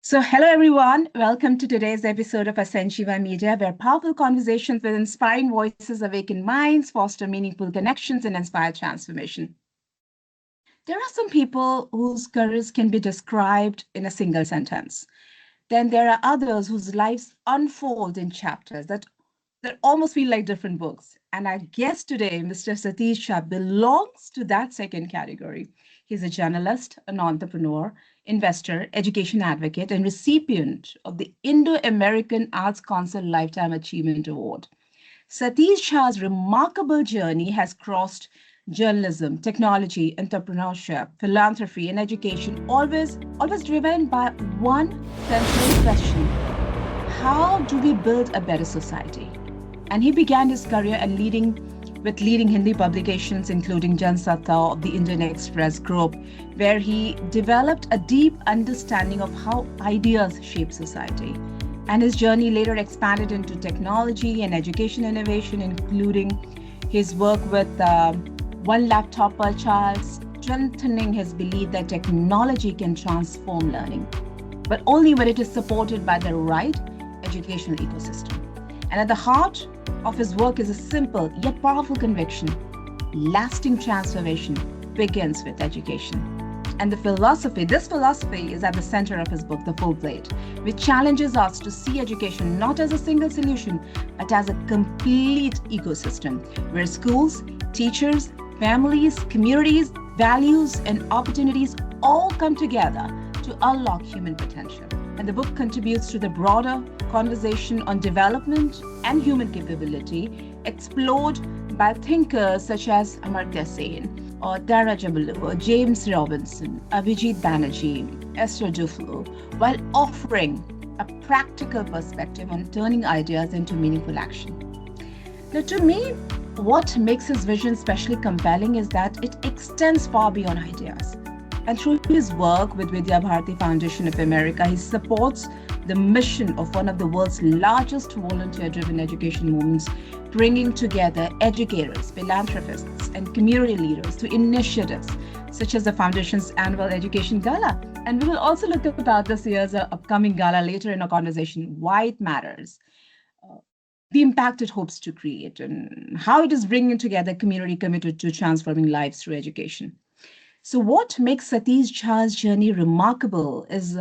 Hello everyone. Welcome to today's episode of Satish Jha Media, where powerful conversations with inspiring voices awaken minds, foster meaningful connections, and inspire transformation. There are some people whose careers can be described in a single sentence. Then there are others whose lives unfold in chapters that almost feel like different books. And our guest today, Mr. Satish Jha, belongs to that second category. He's a journalist, an entrepreneur, investor, education advocate, and recipient of the Indo-American Arts Council Lifetime Achievement Award. Satish Jha's remarkable journey has crossed journalism, technology, entrepreneurship, philanthropy, and education, always driven by one central question: how do we build a better society? And he began his career with leading Hindi publications, including Jansatta of the Indian Express Group, where he developed a deep understanding of how ideas shape society. And his journey later expanded into technology and education innovation, including his work with One Laptop Per Child, strengthening his belief that technology can transform learning, but only when it is supported by the right educational ecosystem. And at the heart of his work is a simple yet powerful conviction: lasting transformation begins with education. And this philosophy is at the center of his book, The Full Plate, which challenges us to see education not as a single solution, but as a complete ecosystem where schools, teachers, families, communities, values, and opportunities all come together to unlock human potential. And the book contributes to the broader conversation on development and human capability, explored by thinkers such as Amartya Sen, or Dara Jabalu, or James Robinson, Abhijit Banerjee, Esther Duflo, while offering a practical perspective on turning ideas into meaningful action. Now, to me, what makes his vision especially compelling is that it extends far beyond ideas. And through his work with Vidya Bharati Foundation of America, he supports the mission of one of the world's largest volunteer-driven education movements, bringing together educators, philanthropists, and community leaders to initiatives such as the Foundation's annual Education Gala. And we will also look about this year's upcoming gala later in our conversation, why it matters, the impact it hopes to create, and how it is bringing together a community committed to transforming lives through education. So, what makes Satish Jha's journey remarkable is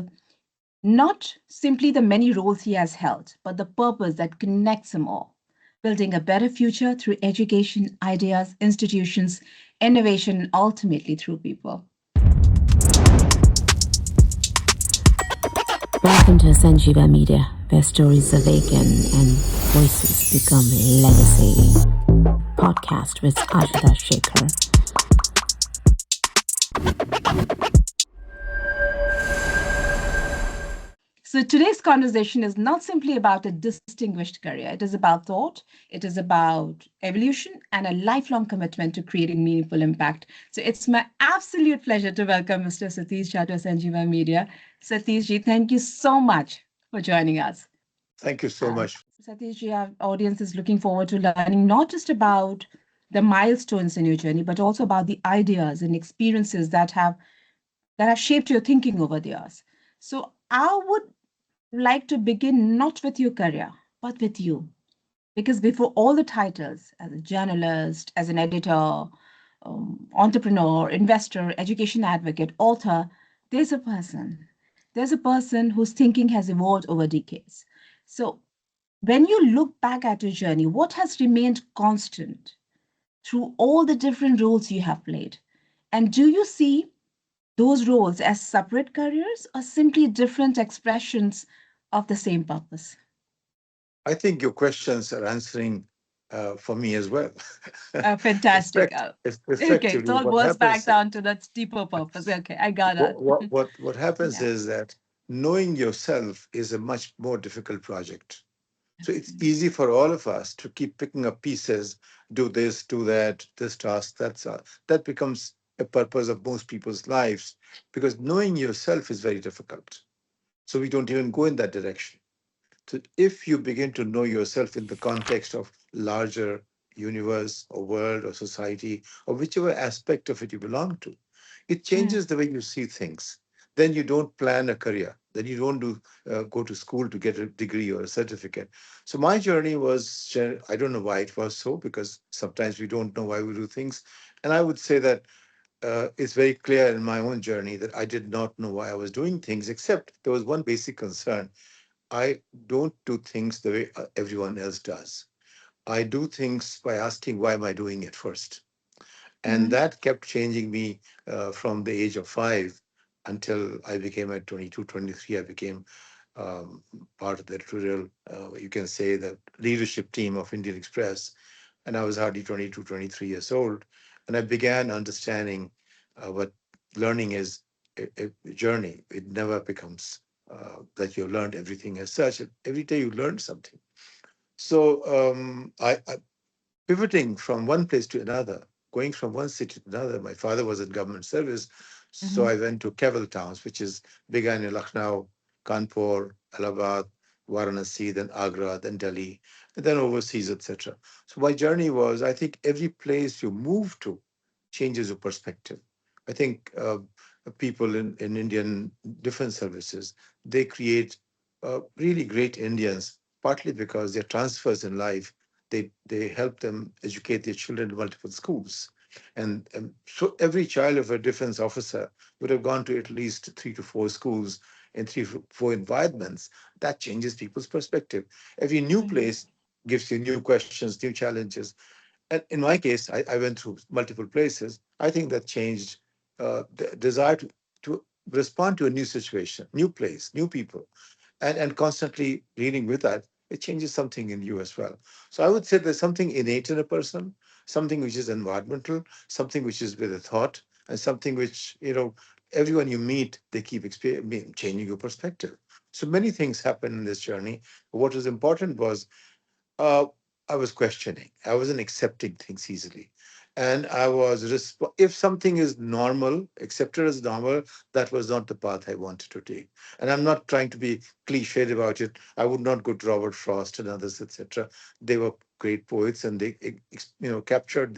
not simply the many roles he has held, but the purpose that connects them all: building a better future through education, ideas, institutions, innovation, and ultimately through people. Welcome to Satish Jha Media, where stories awaken and voices become legacy. Podcast with Ajita Shekhar. So today's conversation is not simply about a distinguished career. It is about thought, it is about evolution, and a lifelong commitment to creating meaningful impact. So it's my absolute pleasure to welcome Mr. Satish Jha to Satish Jha Media. Satish ji, thank you so much for joining us. Thank you so much. Satish ji, our audience is looking forward to learning not just about the milestones in your journey, but also about the ideas and experiences that have shaped your thinking over the years. So I would like to begin not with your career, but with you. Because before all the titles, as a journalist, as an editor, entrepreneur, investor, education advocate, author, there's a person. There's a person whose thinking has evolved over decades. So when you look back at your journey, what has remained constant through all the different roles you have played? And do you see those roles as separate careers or simply different expressions of the same purpose? I think your questions are answering for me as well. Fantastic. Okay, it Effectively, all what boils back happens, down to that deeper purpose. Okay, I got it. what happens Yeah, is that knowing yourself is a much more difficult project. So it's absolutely. easy for all of us to keep picking up pieces, do this, do that, this task, that becomes a purpose of most people's lives because knowing yourself is very difficult. So we don't even go in that direction. So if you begin to know yourself in the context of larger universe or world or society or whichever aspect of it you belong to, it Mm, changes the way you see things. Then you don't plan a career. Then you don't go to school to get a degree or a certificate. So my journey was, I don't know why it was so, because sometimes we don't know why we do things. And I would say that it's very clear in my own journey that I did not know why I was doing things, except there was one basic concern. I don't do things the way everyone else does. I do things by asking, why am I doing it first? And Mm-hmm. that kept changing me from the age of 5 until I became at 22, 23. I became um, part of the editorial, you can say, the leadership team of Indian Express. And I was hardly 22, 23 years old. And I began understanding what learning is, a journey. It never becomes that you've learned everything as such. Every day you learn something. So I pivoting from one place to another, going from one city to another. My father was in government service, so Mm-hmm. I went to Keval towns, which is began in Lucknow, Kanpur, Allahabad, Varanasi, then Agra, then Delhi, and then overseas, etc. So my journey was, I think every place you move to changes your perspective. I think people in Indian defense services, they create really great Indians, partly because their transfers in life, they help them educate their children in multiple schools. And so every child of a defense officer would have gone to at least 3 to 4 schools in 3 to 4 environments. That changes people's perspective. Every new place gives you new questions, new challenges. And in my case, I went through multiple places. I think that changed the desire to respond to a new situation, new place, new people, and constantly leading with that, it changes something in you as well. So I would say there's something innate in a person, something which is environmental, something which is with a thought, and something which, everyone you meet, they keep changing your perspective. So many things happen in this journey. What was important was uh, I was questioning. I wasn't accepting things easily. And if something is normal, accepted as normal, that was not the path I wanted to take. And I'm not trying to be cliched about it. I would not go to Robert Frost and others, etc. They were great poets, and they, captured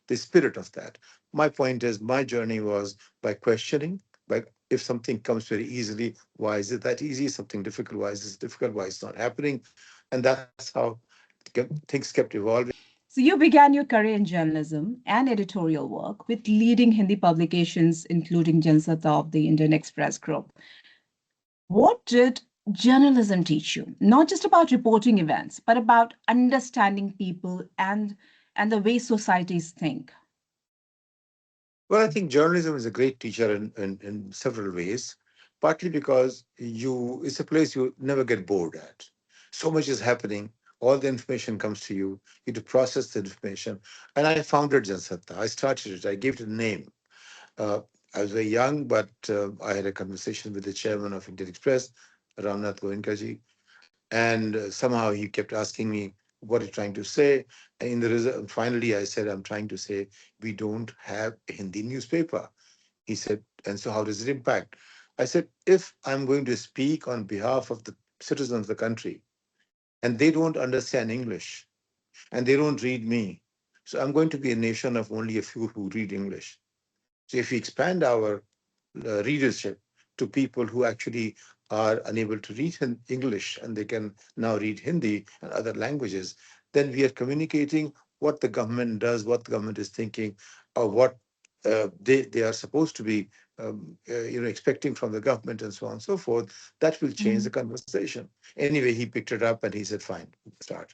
the spirit of that. My point is, my journey was by questioning, by if something comes very easily, why is it that easy? Something difficult, why is this difficult? Why it's not happening? And that's how things kept evolving. So you began your career in journalism and editorial work with leading Hindi publications, including Jansatta of the Indian Express Group. What did journalism teach you? Not just about reporting events, but about understanding people and the way societies think. Well, I think journalism is a great teacher in several ways, partly because it's a place you never get bored at. So much is happening. All the information comes to you. You have to process the information. And I founded Jansatta. I started it. I gave it a name. Uh, I was very young, but I had a conversation with the chairman of Indian Express, Ramnath Goenkaji, and somehow he kept asking me, what are you trying to say? And in the result, finally, I said, I'm trying to say, we don't have a Hindi newspaper. He said, and so how does it impact? I said, if I'm going to speak on behalf of the citizens of the country and they don't understand English and they don't read me, so I'm going to be a nation of only a few who read English. So if we expand our readership to people who actually are unable to read English and they can now read Hindi and other languages, then we are communicating what the government does, what the government is thinking, or what they are supposed to be expecting from the government and so on and so forth. That will change the Mhm. conversation. Anyway, he picked it up and he said, fine, start.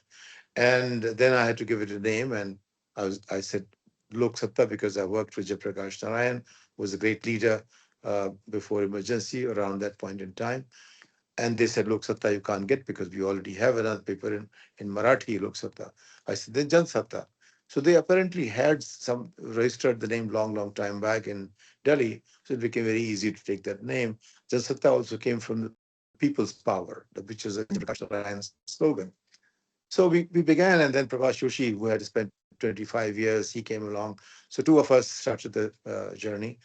And then I had to give it a name, and I said Lok Satta because I worked with Jayaprakash Narayan, who was a great leader before emergency around that point in time. And they said Lok Satta you can't get because we already have another paper in Marathi, Lok Satta. I said then Jan Satta. So they apparently had some registered the name long, long time back in Delhi. So it became very easy to take that name. Jan Satta also came from the people's power, which is a Jayaprakash Narayan's slogan. So we began, and then Prabhas Joshi, who had spent 25 years, he came along. So two of us started the journey.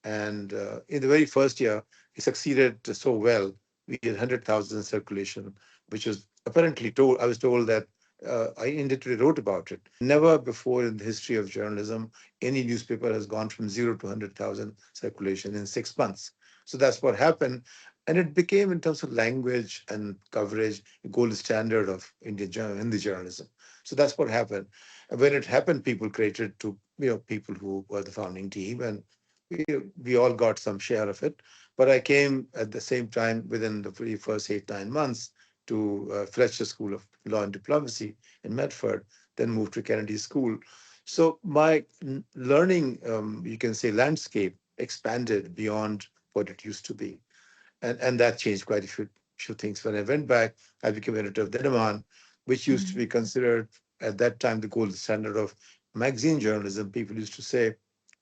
And in the very first year, he succeeded so well. We had 100,000 in circulation, which was apparently told, I was told that I indirectly wrote about it. Never before in the history of journalism, any newspaper has gone from 0 to 100,000 circulation in 6 months. So that's what happened. And it became, in terms of language and coverage, a gold standard of Hindi journalism. So that's what happened. And when it happened, people created to, people who were the founding team, and we all got some share of it. But I came at the same time within the very first 8, 9 months to Fletcher School of Law and Diplomacy in Medford, then moved to Kennedy School. So my learning, you can say, landscape expanded beyond what it used to be, and that changed quite a few things. When I went back, I became editor of Dinaman, which used to be considered at that time the gold standard of magazine journalism. People used to say,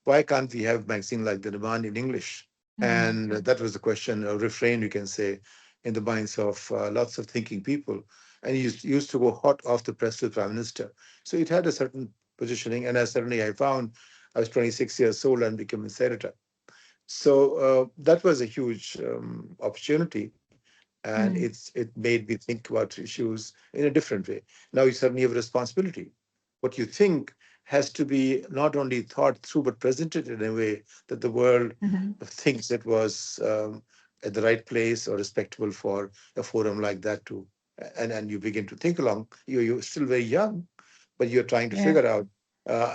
why can't we have magazine like Dinaman in English? And that was the question, a refrain, you can say, in the minds of lots of thinking people. And he used to go hot off the press with Prime Minister. So it had a certain positioning. And as suddenly I found, I was 26 years old and became a senator. So that was a huge opportunity, and it made me think about issues in a different way. Now you suddenly have a responsibility. What you think has to be not only thought through but presented in a way that the world thinks it was at the right place or respectable for a forum like that too. And you begin to think along. You're still very young, but you're trying to Yeah. figure out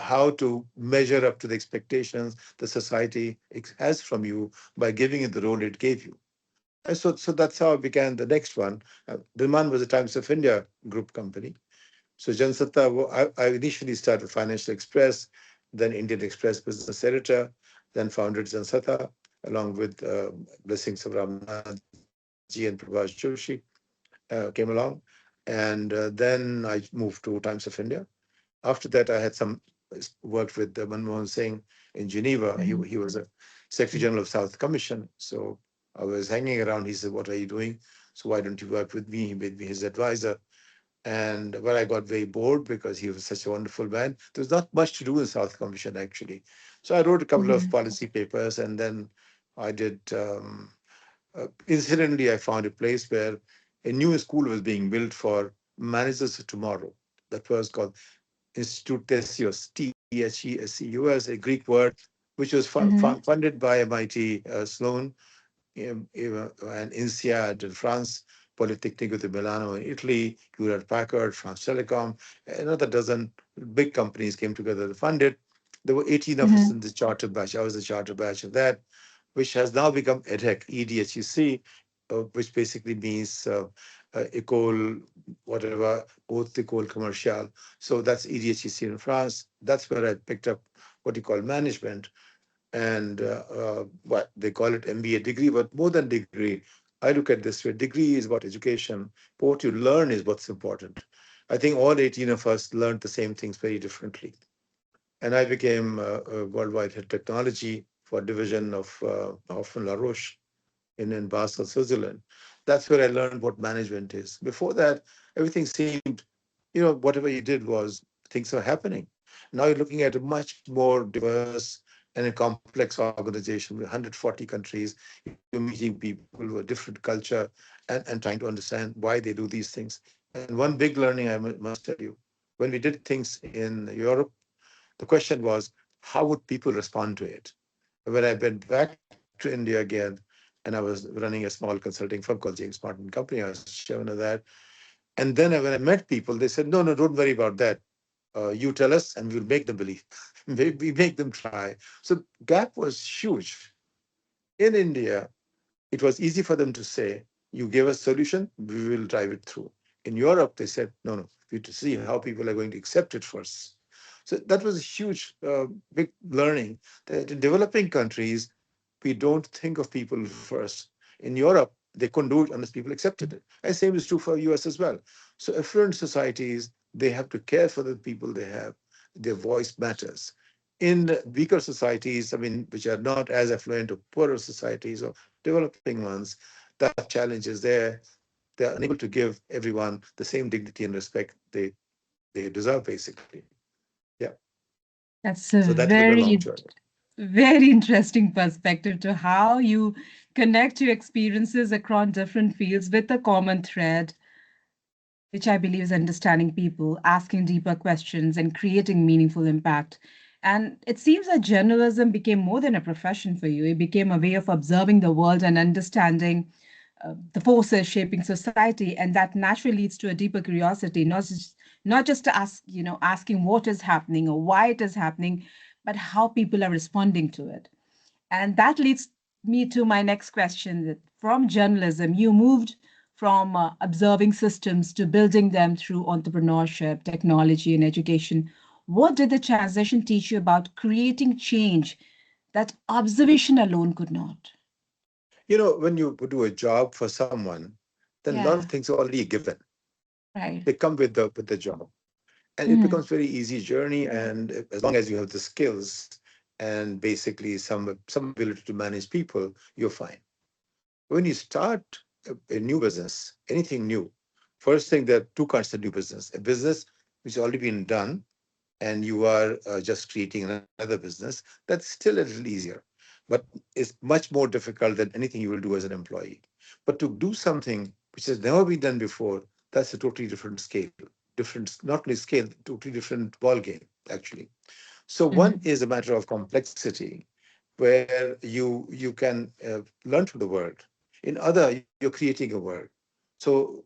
how to measure up to the expectations the society has from you by giving it the role it gave you. And so that's how I began the next one. Dilman was a Times of India group company. So Jansatta, I initially started Financial Express, then Indian Express business editor, then founded Jansatta along with blessings of Ramnath ji and Prabhas Joshi came along. And then I moved to Times of India. After that, I had some worked with Manmohan Singh in Geneva. He was a Secretary General of South Commission. So I was hanging around. He said, "What are you doing? So why don't you work with me?" He made me his advisor. And well, I got very bored because he was such a wonderful man. There was not much to do in South Commission actually. So I wrote a couple of policy papers, and then I did. Incidentally, I found a place where a new school was being built for managers of tomorrow. That was called Institute Theseus, Theseus, a Greek word, which was funded by MIT Sloan and INSEAD in France, Polytechnico di Milano in Italy, Hewlett Packard, France Telecom, another dozen big companies came together to fund it. There were 18 of us in the charter batch. I was the charter batch of that, which has now become EDHEC, EDHEC, which basically means École, whatever, Haute École Commerciale. So that's EDHEC in France. That's where I picked up what you call management, and what they call it MBA degree, but more than degree, I look at this way: degree is about education, but what you learn is what's important. I think all 18 of us learned the same things very differently. And I became a worldwide head technology for division of Hoffmann-La Roche in Basel, Switzerland. That's where I learned what management is. Before that, everything seemed, whatever you did was things were happening. Now you're looking at a much more diverse and a complex organization with 140 countries. You're meeting people with different culture and trying to understand why they do these things. And one big learning I must tell you, when we did things in Europe, the question was, how would people respond to it? When I went back to India again, and I was running a small consulting firm called James Martin Company, I was chairman of that. And then when I met people, they said, no, no, don't worry about that. You tell us and we'll make them believe. We make them try. So gap was huge. In India, it was easy for them to say, you give us solution, we will drive it through. In Europe, they said, no, no, we have to see how people are going to accept it first. So that was a huge, big learning that in developing countries, we don't think of people first. In Europe, they couldn't do it unless people accepted it. And same is true for US as well. So affluent societies, they have to care for the people they have. Their voice matters. In weaker societies, I mean, which are not as affluent or poorer societies or developing ones, that challenge is there. They're unable to give everyone the same dignity and respect they deserve, basically. Yeah. That's a So that was a long very, journey. very interesting perspective to how you connect your experiences across different fields with a common thread, which I believe is understanding people, asking deeper questions, and creating meaningful impact. And it seems that journalism became more than a profession for you. It became a way of observing the world and understanding the forces shaping society, and that naturally leads to a deeper curiosity, not just to ask, asking what is happening or why it is happening, but how people are responding to it. And that leads me to my next question. That from journalism, you moved from observing systems to building them through entrepreneurship, technology, and education. What did the transition teach you about creating change that observation alone could not? When you do a job for someone, then a lot of Yeah, things are already given. right. They come with the job, and it Mm, becomes very easy journey. And as long as you have the skills and basically some ability to manage people, you're fine. When you start a new business, anything new, first thing, there are two kinds of new business: a business which has already been done, and you are just creating another business. That's still a little easier, but it's much more difficult than anything you will do as an employee. But to do something which has never been done before, that's a totally different scale, different, not only scale, totally different ball game, actually. So one mhm, is a matter of complexity, where you can learn from the world. In other, you're creating a world. So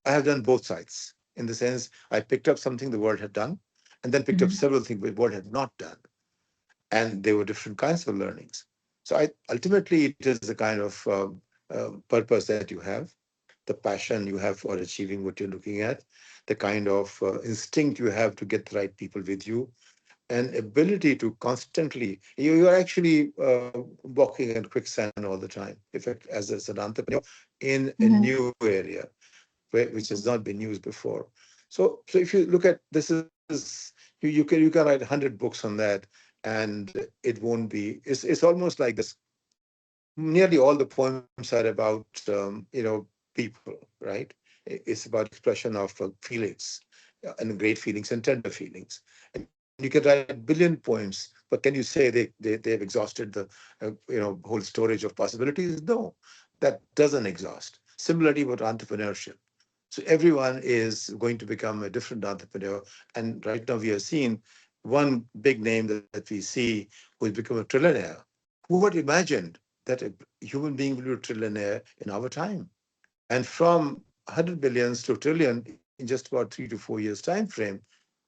I have done both sides, in the sense I picked up something the world had done, and then picked up mhm, several things the world had not done, and there were different kinds of learnings. So ultimately it is the kind of purpose that you have, the passion you have for achieving what you're looking at, the kind of instinct you have to get the right people with you, and ability to constantly, you're actually walking in quicksand all the time, as an entrepreneur in a mhm, new area which has not been used before. So if you look at this, is you can write 100 books on that, and it won't be. It's almost like this. Nearly all the poems are about people, right? It's about expression of feelings, and great feelings and tender feelings. And you can write billion poems, but can you say they've exhausted the whole storage of possibilities? No, that doesn't exhaust. Similarly with entrepreneurship. So everyone is going to become a different entrepreneur. And right now we are seeing one big name that we see who has become a trillionaire. Who would imagined that a human being will be a trillionaire in our time? And from 100 billions to a trillion in just about 3 to 4 years time frame,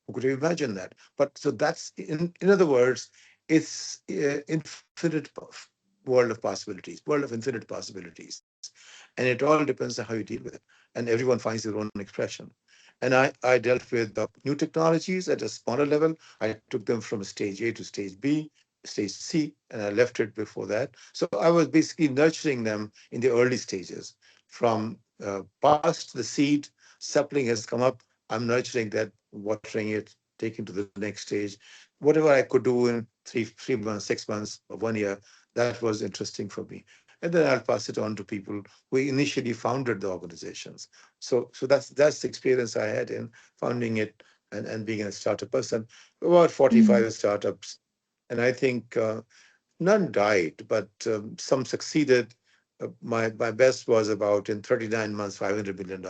who could have imagined that? But so that's, in other words, it's infinite world of possibilities, world of infinite possibilities. And it all depends on how you deal with it. And everyone finds their own expression. And I dealt with new technologies at a smaller level. I took them from stage A to stage B, stage C, and I left it before that. So I was basically nurturing them in the early stages. From past the seed, sapling has come up. I'm nurturing that, watering it, taking to the next stage. Whatever I could do in 3 months, 6 months, or 1 year, that was interesting for me. And then I'll pass it on to people who initially founded the organizations. So that's the experience I had in founding it, and being a startup person. About mhm, 45 startups. And I think none died, but some succeeded. My best was about, in 39 months, $500 million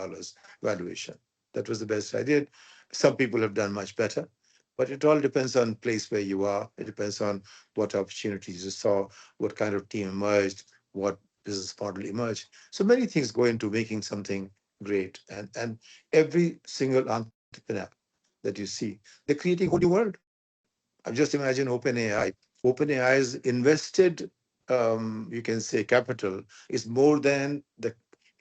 valuation. That was the best I did. Some people have done much better, but it all depends on place where you are. It depends on what opportunities you saw, what kind of team emerged, what business model emerged. So many things go into making something great. And every single entrepreneur that you see, they're creating a whole new world. I just imagine OpenAI. OpenAI's invested, you can say, capital is more than the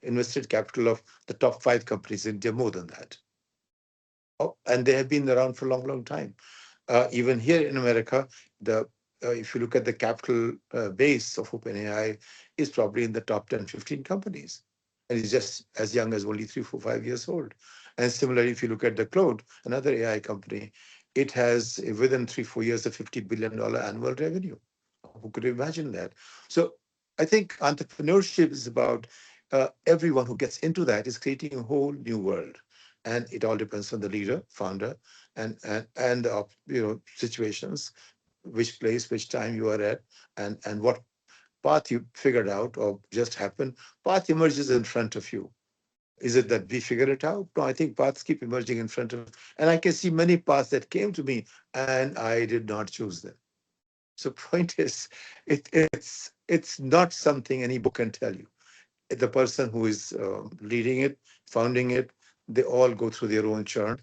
invested capital of the top 5 companies in India, more than that. Oh, and they have been around for a long, long time. Even here in America, the if you look at the capital base of OpenAI, is probably in the top 10, 15 companies. And it's just as young as only 3, 4, 5 years old. And similarly, if you look at the Cloud, another AI company, it has within 3, 4 years a $50 billion annual revenue. Who could imagine that? So I think entrepreneurship is about everyone who gets into that is creating a whole new world. And it all depends on the leader, founder, and the situations, which place, which time you are at, and what path you figured out or just happened. Path emerges in front of you. Is it that we figure it out? No, I think paths keep emerging in front of, and I can see many paths that came to me, and I did not choose them. So point is, it's not something any book can tell you. the person who is leading it, founding it, they all go through their own churn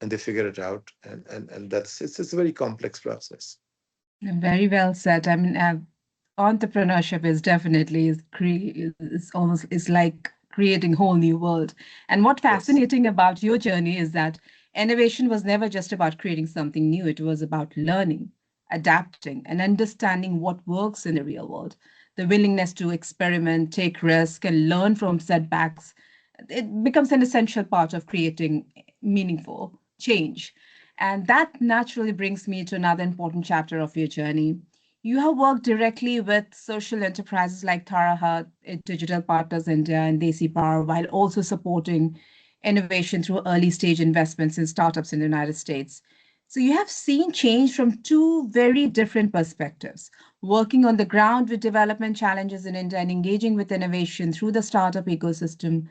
and they figure it out. And that's it's a very complex process. Very well said. I mean, entrepreneurship is definitely is almost is like creating whole new world. And what Yes. fascinating about your journey is that innovation was never just about creating something new. It was about learning, adapting, and understanding what works in the real world. The willingness to experiment, take risk, and learn from setbacks, it becomes an essential part of creating meaningful change. And that naturally brings me to another important chapter of your journey. You have worked directly with social enterprises like Tarahat, Digital Partners India, and Desi Power, while also supporting innovation through early stage investments in startups in the United States. So you have seen change from two very different perspectives, working on the ground with development challenges in India and engaging with innovation through the startup ecosystem.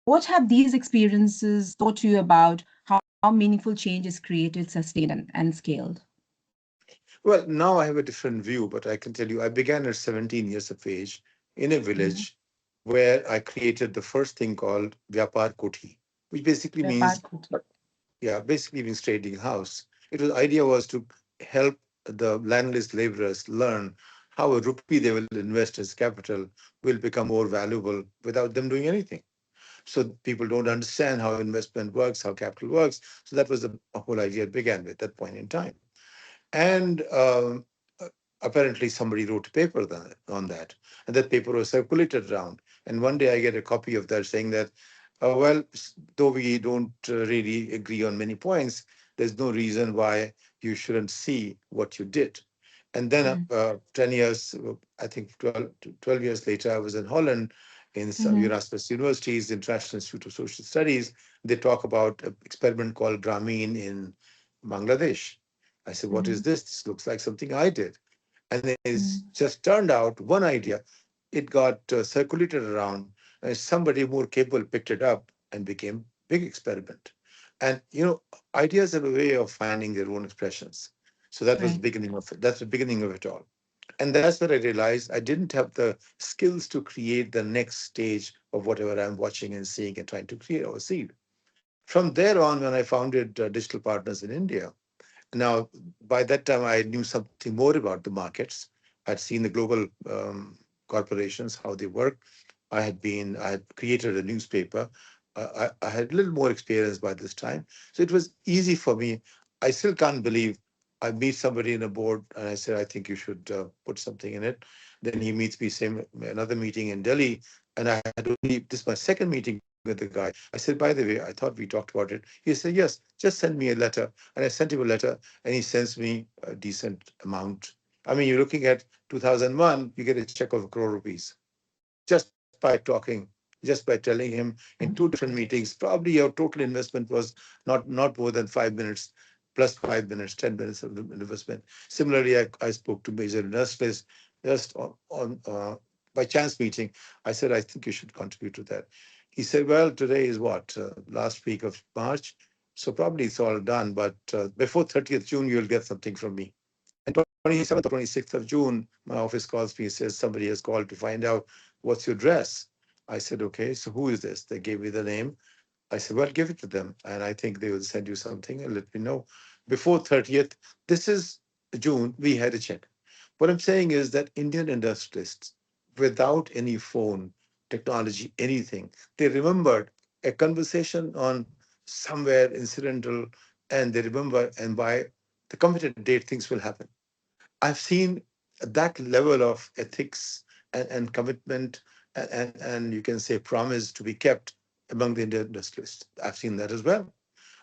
What have these experiences taught you about how meaningful change is created, sustained, and scaled? Well, now I have a different view, but I can tell you, I began at 17 years of age in a Mhm. village where I created the first thing called Vyapar Koti, which basically means, yeah, basically means trading house. It was idea was to help the landless laborers learn how a rupee they will invest as capital will become more valuable without them doing anything. So people don't understand how investment works, how capital works. So that was the whole idea it began with that point in time. And apparently somebody wrote a paper on that, and that paper was circulated around. And one day I get a copy of that saying that, well, though we don't really agree on many points, there's no reason why you shouldn't see what you did. And then Mm, 10 years, I think 12 years later, I was in Holland in some mhm, Erasmus University's International Institute of Social Studies. They talk about an experiment called Grameen in Bangladesh. I said, what is mhm, this? This looks like something I did. And it's mm, just turned out one idea. It got circulated around, and somebody more capable picked it up and became big experiment. And ideas have a way of finding their own expressions. So that was the right. beginning of it. That's the beginning of it all. And that's where I realized I didn't have the skills to create the next stage of whatever I'm watching and seeing and trying to create or seed. From there on, when I founded Digital Partners in India, now, by that time, I knew something more about the markets. I'd seen the global corporations, how they work. I had created a newspaper. I had a little more experience by this time. So it was easy for me. I still can't believe I meet somebody in a board and I said, I think you should put something in it. Then he meets me, same another meeting in Delhi. And I had only, this is my second meeting with the guy. I said, by the way, I thought we talked about it. He said, yes, just send me a letter. And I sent him a letter and he sends me a decent amount. I mean, you're looking at 2001, you get a check of 1 crore rupees just by talking, just by telling him in two different meetings. Probably your total investment was not more than 5 minutes, plus 5 minutes, 10 minutes of investment. Similarly, I spoke to major investors just by chance meeting. I said, I think you should contribute to that. He said, well, today is what, last week of March. So probably it's all done, but before 30th June, you'll get something from me. And 27th or 26th of June, my office calls me and says, somebody has called to find out what's your address. I said, okay, so who is this? They gave me the name. I said, well, give it to them. And I think they will send you something and let me know. Before 30th, this is June, we had a check. What I'm saying is that Indian industrialists, without any phone, technology, anything, they remembered a conversation on somewhere incidental, and they remember, and by the committed date, things will happen. I've seen that level of ethics and commitment and you can say promise to be kept among the Indian industrialists. I've seen that as well.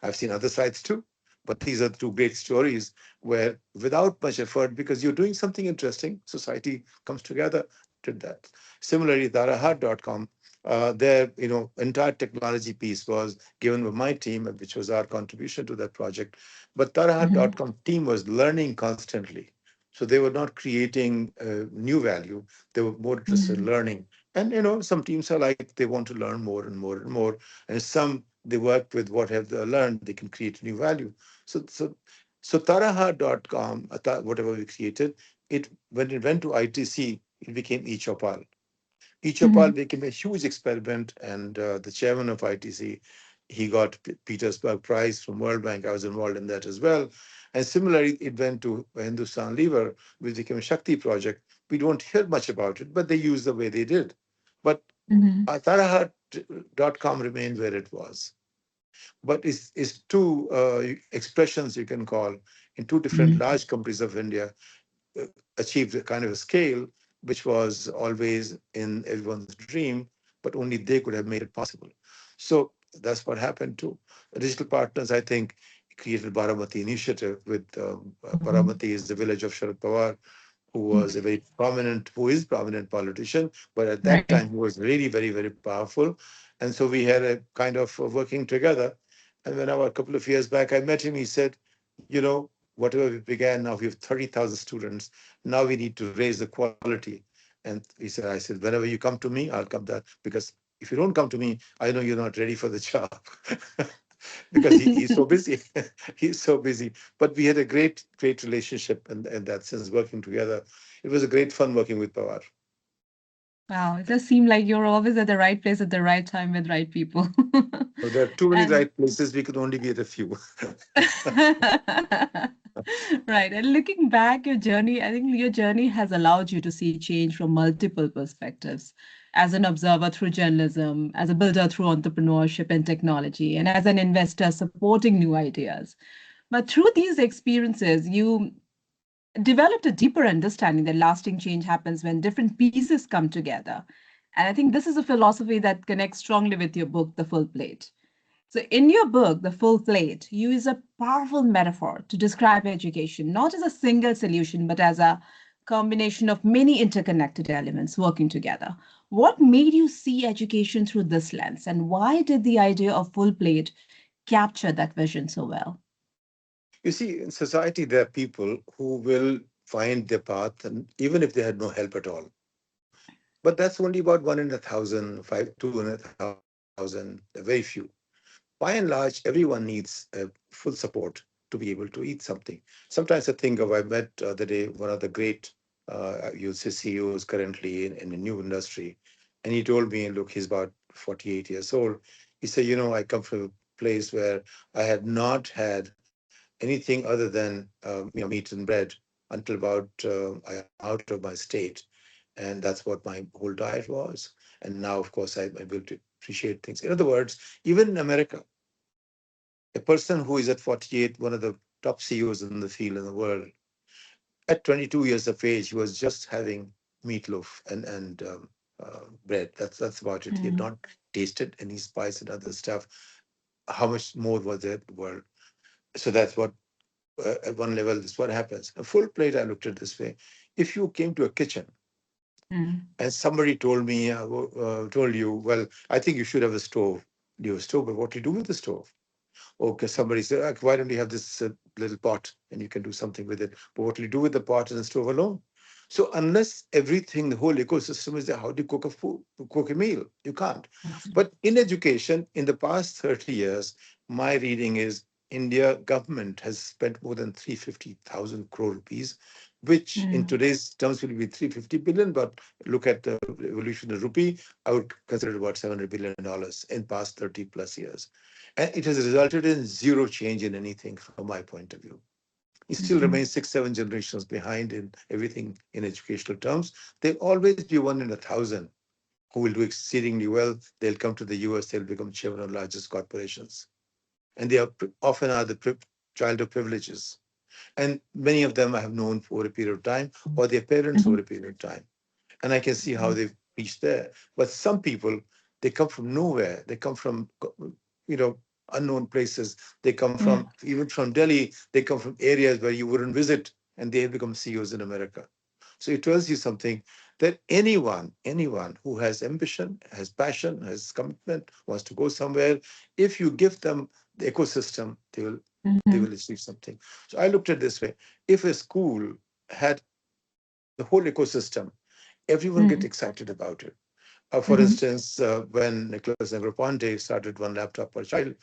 I've seen other sides too. But these are the two great stories where, without much effort, because you're doing something interesting, society comes together, did that. Similarly, Tarahat.com, their entire technology piece was given by my team, which was our contribution to that project. But Mhm, Tarahat.com team was learning constantly. So they were not creating new value. They were more interested in mhm, learning. And some teams are like they want to learn more and more and more. And some they work with what have they learned, they can create new value. So Taraha.com, whatever we created, it when it went to ITC, it became eChopal. Echopal became a huge experiment, and the chairman of ITC, he got Petersburg Prize from World Bank. I was involved in that as well. And similarly, it went to Hindustan Lever, which became a Shakti project. We don't hear much about it, but they used the way they did. But Tarahat.com remained where it was. But it's two expressions you can call in two different large companies of India achieved a kind of a scale which was always in everyone's dream, but only they could have made it possible. So that's what happened too. Digital Partners, I think, created Baramati initiative with Baramati is the village of Sharad Pawar, who was a very prominent, who is prominent politician, but at that Right. time he was really very, very powerful. And so we had a kind of working together. And when I was a couple of years back, I met him, he said, whatever we began, now we have 30,000 students. Now we need to raise the quality. And I said, whenever you come to me, I'll come there because if you don't come to me, I know you're not ready for the job. Because he's so busy. He's so busy. But we had a great, great relationship in that sense, working together. It was a great fun working with Pawar. Wow, it does seem like you're always at the right place at the right time with right people. So there are too many And right places. We could only be at a few. right. And looking back, your journey, I think your journey has allowed you to see change from multiple perspectives as an observer through journalism, as a builder through entrepreneurship and technology, and as an investor supporting new ideas. But through these experiences, you developed a deeper understanding that lasting change happens when different pieces come together. And I think this is a philosophy that connects strongly with your book, The Full Plate. So, in your book, The Full Plate, you use a powerful metaphor to describe education, not as a single solution, but as a combination of many interconnected elements working together. What made you see education through this lens, and why did the idea of full plate capture that vision so well? You see, in society, there are people who will find their path, and even if they had no help at all. But that's only about one in a thousand, two in a thousand, very few. By and large, everyone needs full support to be able to eat something. Sometimes I think of, I met the day one of the great, you'll say CEOs currently in a new industry, and he told me, look, he's about 48 years old. He said, I come from a place where I had not had anything other than meat and bread until about I am out of my state, and that's what my whole diet was. And now, of course, I'm able to appreciate things. In other words, even in America, a person who is at 48, one of the top CEOs in the field in the world, at 22 years of age, he was just having meatloaf and bread. That's about it. He had Mm, not tasted any spice and other stuff. How much more was there in the world? So that's what, at one level, this is what happens. A full plate, I looked at this way. If you came to a kitchen mm, and somebody told me, told you, well, I think you should have a stove. You have a stove, but what do you do with the stove? Okay, somebody said, why don't you have this little pot and you can do something with it? But what will you do with the pot and the stove alone? So unless everything, the whole ecosystem is there, how do you cook a food, cook a meal? You can't. But in education, in the past 30 years, my reading is India government has spent more than 350,000 crore rupees, which in mm, today's terms will be 350 billion. But look at the evolution of rupee, I would consider it about $700 billion in past 30 plus years. And it has resulted in zero change in anything from my point of view. It still mhm, remains 6, 7 generations behind in everything in educational terms. There'll always be one in a thousand who will do exceedingly well. They'll come to the US, they'll become chairman of largest corporations. And they are often are the child of privileges. And many of them I have known for a period of time, or their parents mhm, over a period of time. And I can see how they've reached there. But some people, they come from nowhere. They come from, you know, unknown places. They come yeah. from, even from Delhi, they come from areas where you wouldn't visit, and they have become CEOs in America. So it tells you something that anyone who has ambition, has passion, has commitment, wants to go somewhere, if you give them the ecosystem, they Mhm, will achieve something. So I looked at this way: if a school had the whole ecosystem, everyone get mhm, excited about it. For mhm, instance, when Nicholas Negroponte started one laptop per child,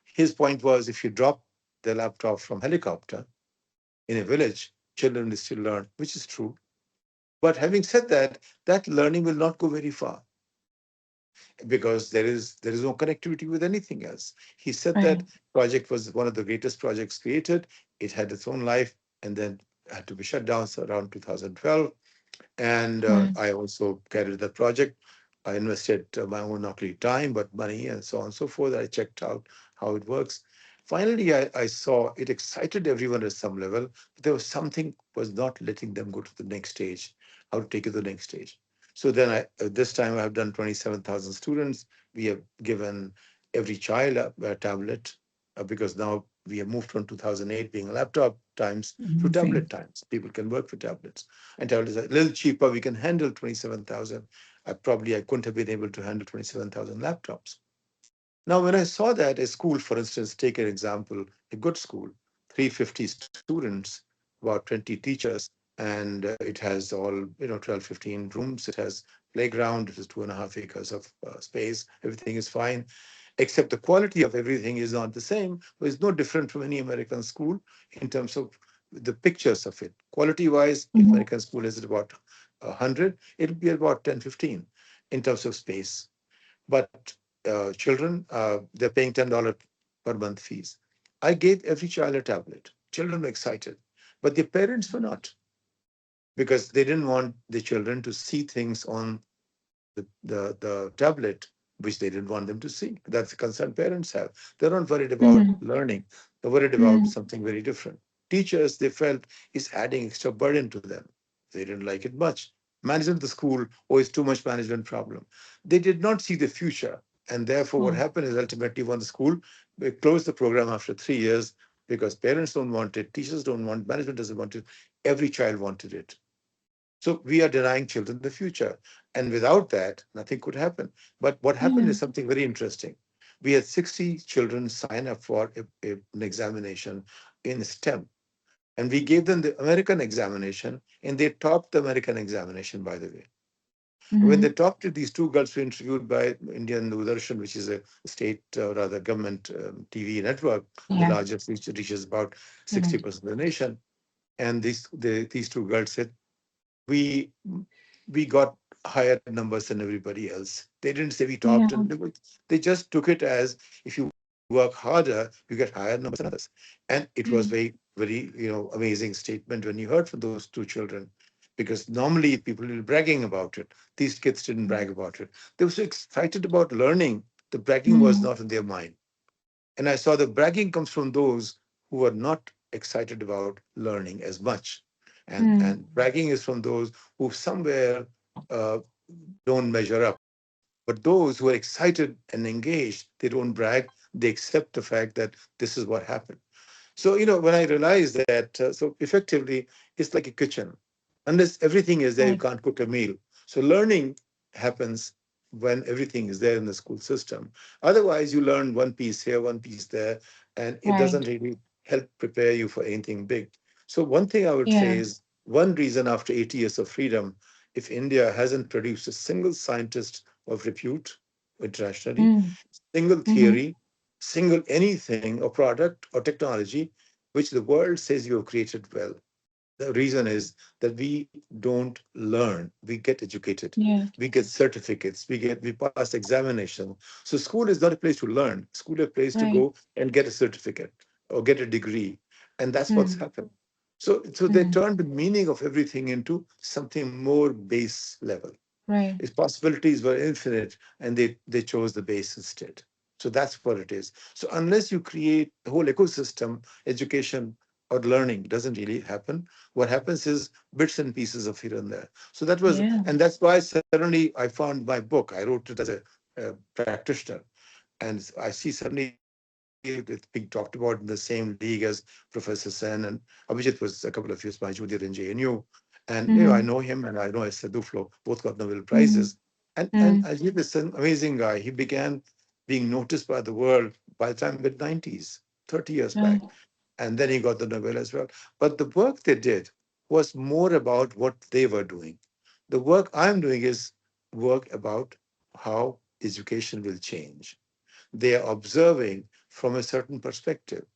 his point was if you drop the laptop from helicopter in a village, children will still learn, which is true. But having said that, that learning will not go very far because there is no connectivity with anything else. He said that Right. project was one of the greatest projects created. It had its own life and then had to be shut down around 2012. And Right. I also carried that project. I invested my own not only time but money and so on and so forth. I checked out how it works. Finally, I saw it excited everyone at some level, but there was something was not letting them go to the next stage. How to take it to the next stage. So then this time I have done 27,000 students. We have given every child a tablet because now we have moved from 2008 being laptop times to tablet Amazing. times. People can work with tablets and tablets are a little cheaper. We can handle 27,000. I couldn't have been able to handle 27,000 laptops. Now, when I saw that a school, for instance, take an example, a good school, 350 students, about 20 teachers, and it has all, 12, 15 rooms. It has playground. It has 2.5 acres of space. Everything is fine, except the quality of everything is not the same. But it's no different from any American school in terms of the pictures of it. Quality-wise, if Mm-hmm. American school is at about 100, it'll be about 10, 15 in terms of space. But children, they're paying $10 per month fees. I gave every child a tablet. Children were excited, but their parents were not because they didn't want the children to see things on the tablet which they didn't want them to see. That's the concern parents have. They're not worried about Mm-hmm. learning. They're worried about Mm-hmm. something very different. Teachers, they felt, is adding extra burden to them. They didn't like it much. Management of the school, oh, it's too much management problem. They did not see the future. And therefore, what Oh, happened is ultimately when the school they closed the program after 3 years because parents don't want it, teachers don't want, management doesn't want it. Every child wanted it. So we are denying children the future. And without that, nothing could happen. But what happened yeah. is something very interesting. We had 60 children sign up for an examination in STEM. And we gave them the American examination, and they topped the American examination, by the way. When they Mm-hmm. topped it, these two girls were interviewed by Indian Doordarshan, which is a state, rather government TV network, the Yeah. largest, which reaches about Right. 60% of the nation. And these two girls said, we we got higher numbers than everybody else. They didn't say we topped, Yeah. and they just took it as if you work harder, you get higher numbers than others. And it was Yeah. very amazing statement when you heard from those two children, because normally people will be bragging about it. These kids didn't brag about it. They were so excited about learning. The bragging was Mm-hmm. not in their mind. And I saw the bragging comes from those who are not excited about learning as much. Mm-hmm. And bragging is from those who somewhere uh, don't measure up. But those who are excited and engaged, they don't brag. They accept the fact that this is what happened. So, when I realized that, so effectively, it's like a kitchen. Unless everything is there, you Right. can't cook a meal. So, learning happens when everything is there in the school system. Otherwise, you learn one piece here, one piece there, and it doesn't Right. really help prepare you for anything big. So, one thing I would say Yeah. is one reason after 80 years of freedom, if India hasn't produced a single scientist of repute internationally, Mm-hmm. single Mm-hmm. theory, single anything or product or technology which the world says you have created well. The reason is that we don't learn. We get educated. Yeah. We get certificates. We pass examination. So school is not a place to learn. School is a place to Right. go and get a certificate or get a degree. And that's what's Mm-hmm. happened. So they Mm-hmm. turned the meaning of everything into something more base level. Right. Its possibilities were infinite, and they chose the base instead. So that's what it is. So unless you create the whole ecosystem, education or learning doesn't really happen. What happens is bits and pieces of here and there. So Yeah. and that's why suddenly I found my book. I wrote it as a practitioner, and I see suddenly it's being talked about in the same league as Professor Sen, and Abhijit was a couple of years my junior in JNU. And I know Mm-hmm. him and I know Esther Duflo, both got Nobel Mm-hmm. Prizes. And Ajit is an amazing guy. He began being noticed by the world by the time mid 90s, 30 years back. Right. And then he got the Nobel as well. But the work they did was more about what they were doing. The work I'm doing is work about how education will change. They are observing from a certain perspective.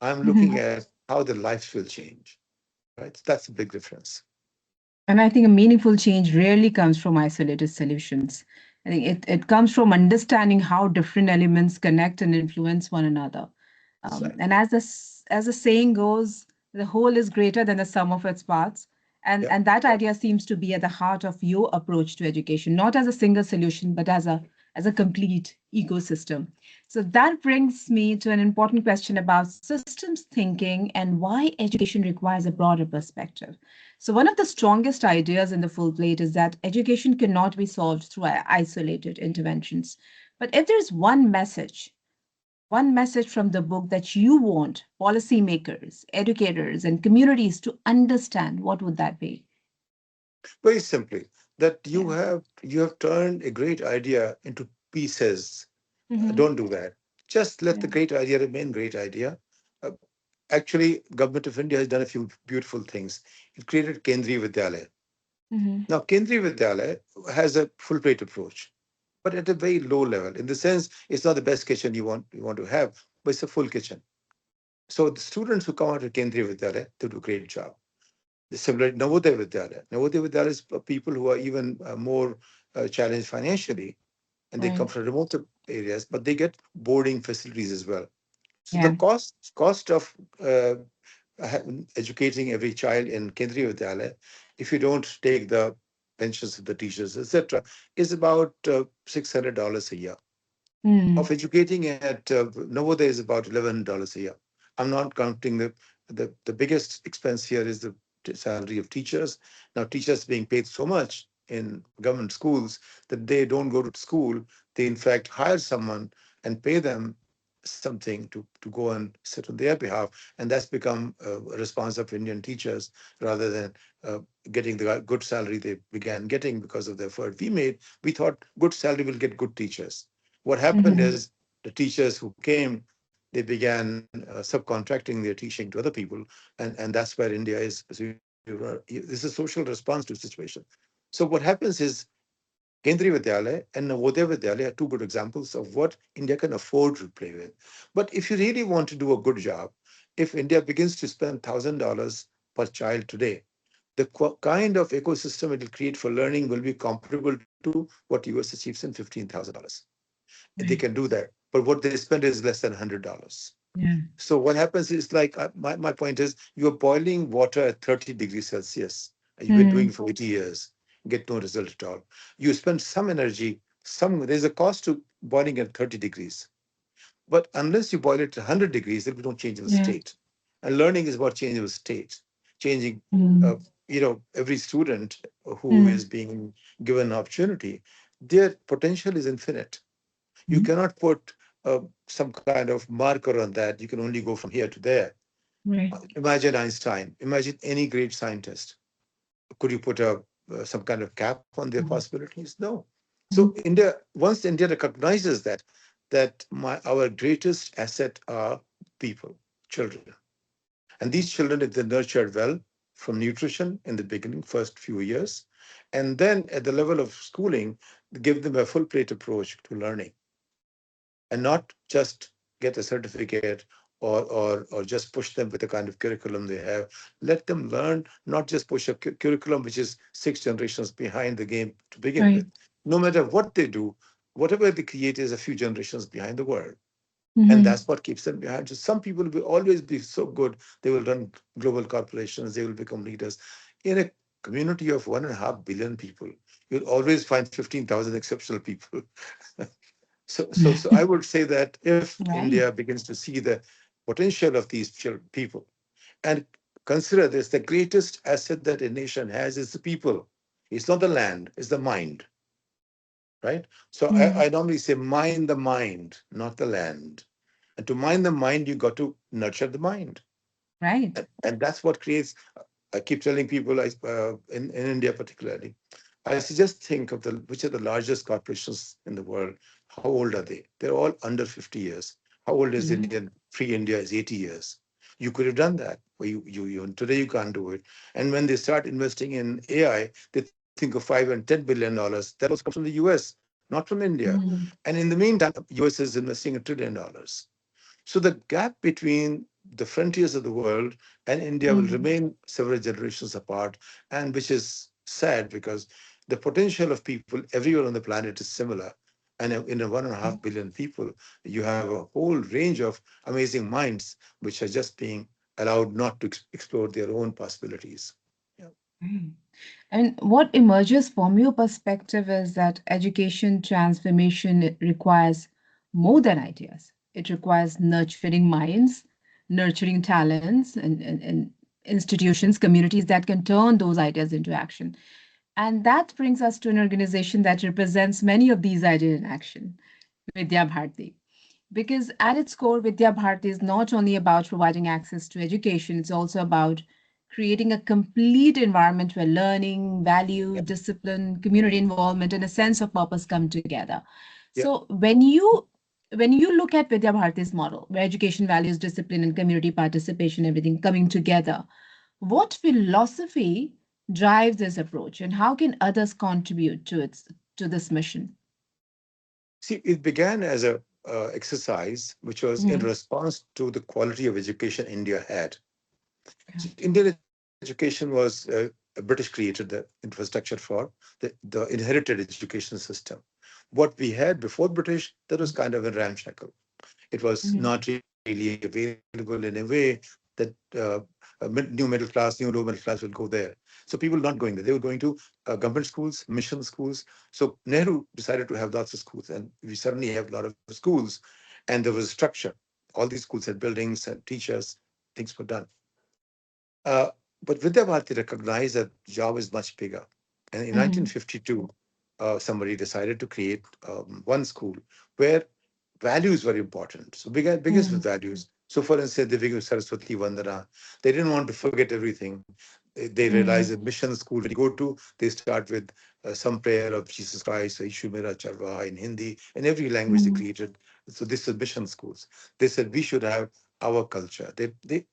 I'm looking Mm-hmm. at how the lives will change. Right? That's a big difference. And I think a meaningful change rarely comes from isolated solutions. I think it comes from understanding how different elements connect and influence one another. That's right. And as the saying goes, the whole is greater than the sum of its parts. Yeah. And that idea seems to be at the heart of your approach to education, not as a single solution, but as a complete ecosystem. So that brings me to an important question about systems thinking and why education requires a broader perspective. So, one of the strongest ideas in the full plate is that education cannot be solved through isolated interventions. But if there's one message from the book that you want policymakers, educators, and communities to understand, what would that be? Very simply, that Yeah. you have turned a great idea into pieces. Hmm. Don't do that. Just let Yeah. the great idea remain great idea. Uh, Actually, Government of India has done a few beautiful things. It created Kendriya Vidyalaya. Hmm. Now, Kendriya Vidyalaya has a full plate approach, but at a very low level. In the sense, it's not the best kitchen you want to have, but it's a full kitchen. So the students who come out of Kendriya Vidyalaya, they do a great job. Similar Navodaya Vidyalaya. Navodaya Vidyalaya is people who are even more challenged financially, and they come Right. from remote areas, but they get boarding facilities as well. So the Yeah. cost of uh, educating every child in Kendriya Vidyalaya, if you don't take the pensions of the teachers, etc., is about $600 a year. Of Mm. educating at Navodaya is about $11 a year. I'm not counting the biggest expense here is the salary of teachers. Now, teachers being paid so much in government schools that they don't go to school. They, in fact, hire someone and pay them something to go and sit on their behalf. And that's become a response of Indian teachers rather than getting the good salary they began getting because of the effort we made. We thought good salary will get good teachers. What happened Hmm. is the teachers who came, they began subcontracting their teaching to other people, and that's where India is. So this is a social response to a situation. So what happens is Kendriya Vidyalaya and Navodaya Vidyalaya are two good examples of what India can afford to play with. But if you really want to do a good job, if India begins to spend $1,000 per child today, the kind of ecosystem it will create for learning will be comparable to what US achieves in $15,000. They can Right. do that. But what they spend is less than $100. Yeah. So what happens is like my point is you're boiling water at 30 degrees Celsius. You've been doing Mm. it for 80 years, get no result at all. You spend some energy, there's a cost to boiling at 30 degrees. But unless you boil it to 100 degrees, there will be no change of Yeah. state. And learning is about change of state, changing, uh, Mm. every student who Mm. is being given an opportunity, their potential is infinite. You Mm. cannot put some kind of marker on that. You can only go from here to there. Right. Imagine Einstein. Imagine any great scientist. Could you put some kind of cap on their possibilities? No. So Mm. once India recognizes that our greatest asset are people, children, and these children, if they're nurtured well from nutrition in the beginning, first few years, and then at the level of schooling, give them a full plate approach to learning and not just get a certificate or just push them with the kind of curriculum they have. Let them learn, not just push a curriculum which is 6 generations behind the game to begin with. Right. No matter what they do, whatever they create is a few generations behind the world. And Hmm. that's what keeps them behind. So some people will always be so good, they will run global corporations, they will become leaders. In a community of 1.5 billion people, you'll always find 15,000 exceptional people. So I would say that if Right. India begins to see the potential of these people and consider this, the greatest asset that a nation has is the people. It's not the land, it's the mind, right? So I Mm. normally say mind the mind, not the land. And to mind the mind, you got to nurture the mind. Right. And that's what creates. I keep telling people in India particularly, I suggest think of which are the largest corporations in the world. How old are they? They're all under 50 years. How old is Mm. Indian? Free India is 80 years. You could have done that. But today you can't do it. And when they start investing in AI, they think of $5 and $10 billion. That also comes from the US, not from India. Mm. And in the meantime, US is investing $1 trillion. So the gap between the frontiers of the world and India will Mm. remain several generations apart, and which is sad because the potential of people everywhere on the planet is similar. And in a 1.5 billion people, you have a whole range of amazing minds which are just being allowed not to explore their own possibilities. Yeah. Mm. And what emerges from your perspective is that education transformation requires more than ideas. It requires nurturing minds, nurturing talents, and institutions, communities that can turn those ideas into action. And that brings us to an organization that represents many of these ideas in action, Vidya Bharti. Because at its core, Vidya Bharati is not only about providing access to education, it's also about creating a complete environment where learning, value, Yeah. discipline, community involvement, and a sense of purpose come together. Yeah. So when you look at Vidya Bharati's model, where education values discipline and community participation, everything coming together, what philosophy drives this approach, and how can others contribute to this mission? See, it began as a exercise which was in Mhm. response to the quality of education India had. So Indian education was British created the infrastructure for the inherited education system. What we had before British, that was kind of a ramshackle. It was Mhm. not really available in a way that new middle class, new low middle class will go there. So people not going there. They were going to government schools, mission schools. So Nehru decided to have lots of schools, and we suddenly have a lot of schools, and there was a structure. All these schools had buildings and teachers. Things were done. Uh, but Vidya Bharati recognized that job is much bigger. And in Mhm. 1952, somebody decided to create one school where values were important. So biggest with Mhm. values. So for instance, they began with Saraswati Vandana. They didn't want to forget everything. They realized Mhm. that mission school, when you go to, they start with some prayer of Jesus Christ, Ishu Mera Charvaha in Hindi, in every language they Mhm. created. So this is mission schools. They said we should have our culture.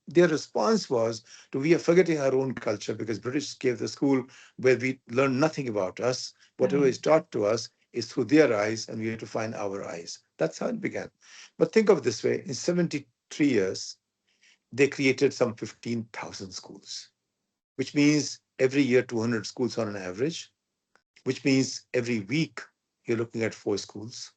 Their response was to we are forgetting our own culture because British gave the school where we learn nothing about us. Whatever Right. is taught to us is through their eyes, and we have to find our eyes. That's how it began. But think of it this way: in 73 years, they created some 15,000 schools, which means every year 200 schools on an average, which means every week you're looking at 4 schools.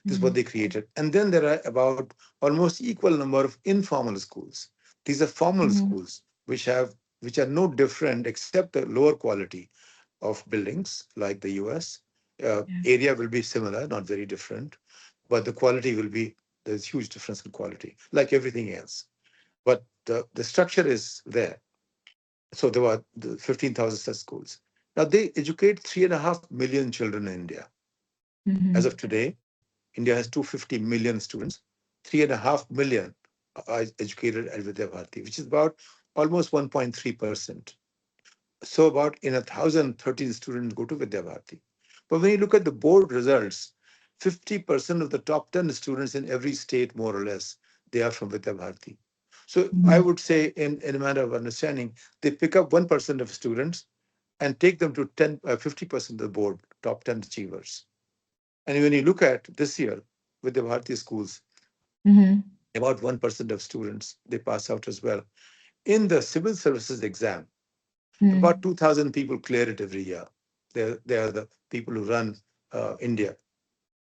This is what Mhm. they created. And then there are about almost equal number of informal schools. These are formal Mhm. schools which are no different except the lower quality of buildings like the US. Yeah. Area will be similar, not very different, but the quality will be there's huge difference in quality, like everything else. But the structure is there. So there were the 15,000 such schools. Now they educate 3.5 million children in India. As Mhm. of today, India has 250 million students. 3.5 million are educated at Vidya Bharati, which is about almost 1.3%. So about in 1,013 students go to Vidya Bharati. But when you look at the board results, 50% of the top 10 students in every state, more or less, they are from Vidya Bharati. So I Mhm. would say, in a matter of understanding, they pick up 1% of students and take them to 50% of the board, top 10 achievers. And when you look at this year with the Bharati schools, Mhm. about 1% of students, they pass out as well. In the civil services exam, about Mhm. 2,000 people clear it every year. They are the people who run India.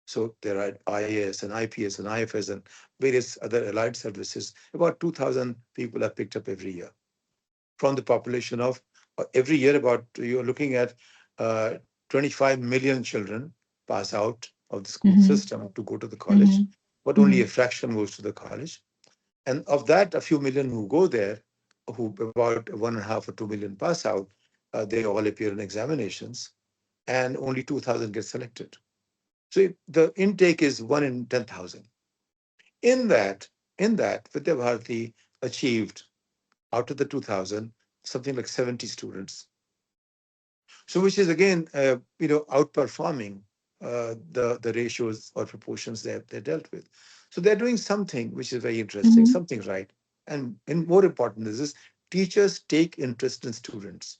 So there are IAS and IPS and IFS and various other allied services. About 2,000 people are picked up every year from the population of every year. About you're looking at uh, 25 million children pass out of the school Mhm. system to go to the college, Mhm. but only a Mhm. fraction goes to the college. And of that, a few million who go there, who about 1.5 or 2 million pass out, they all appear in examinations, and only 2,000 get selected. So the intake is 1 in 10,000. In that, Vidya Bharati achieved out of the 2,000 something like 70 students. So which is again, outperforming the ratios or proportions they dealt with. So they're doing something which is very interesting, Mhm. something right. And more important is this: teachers take interest in students.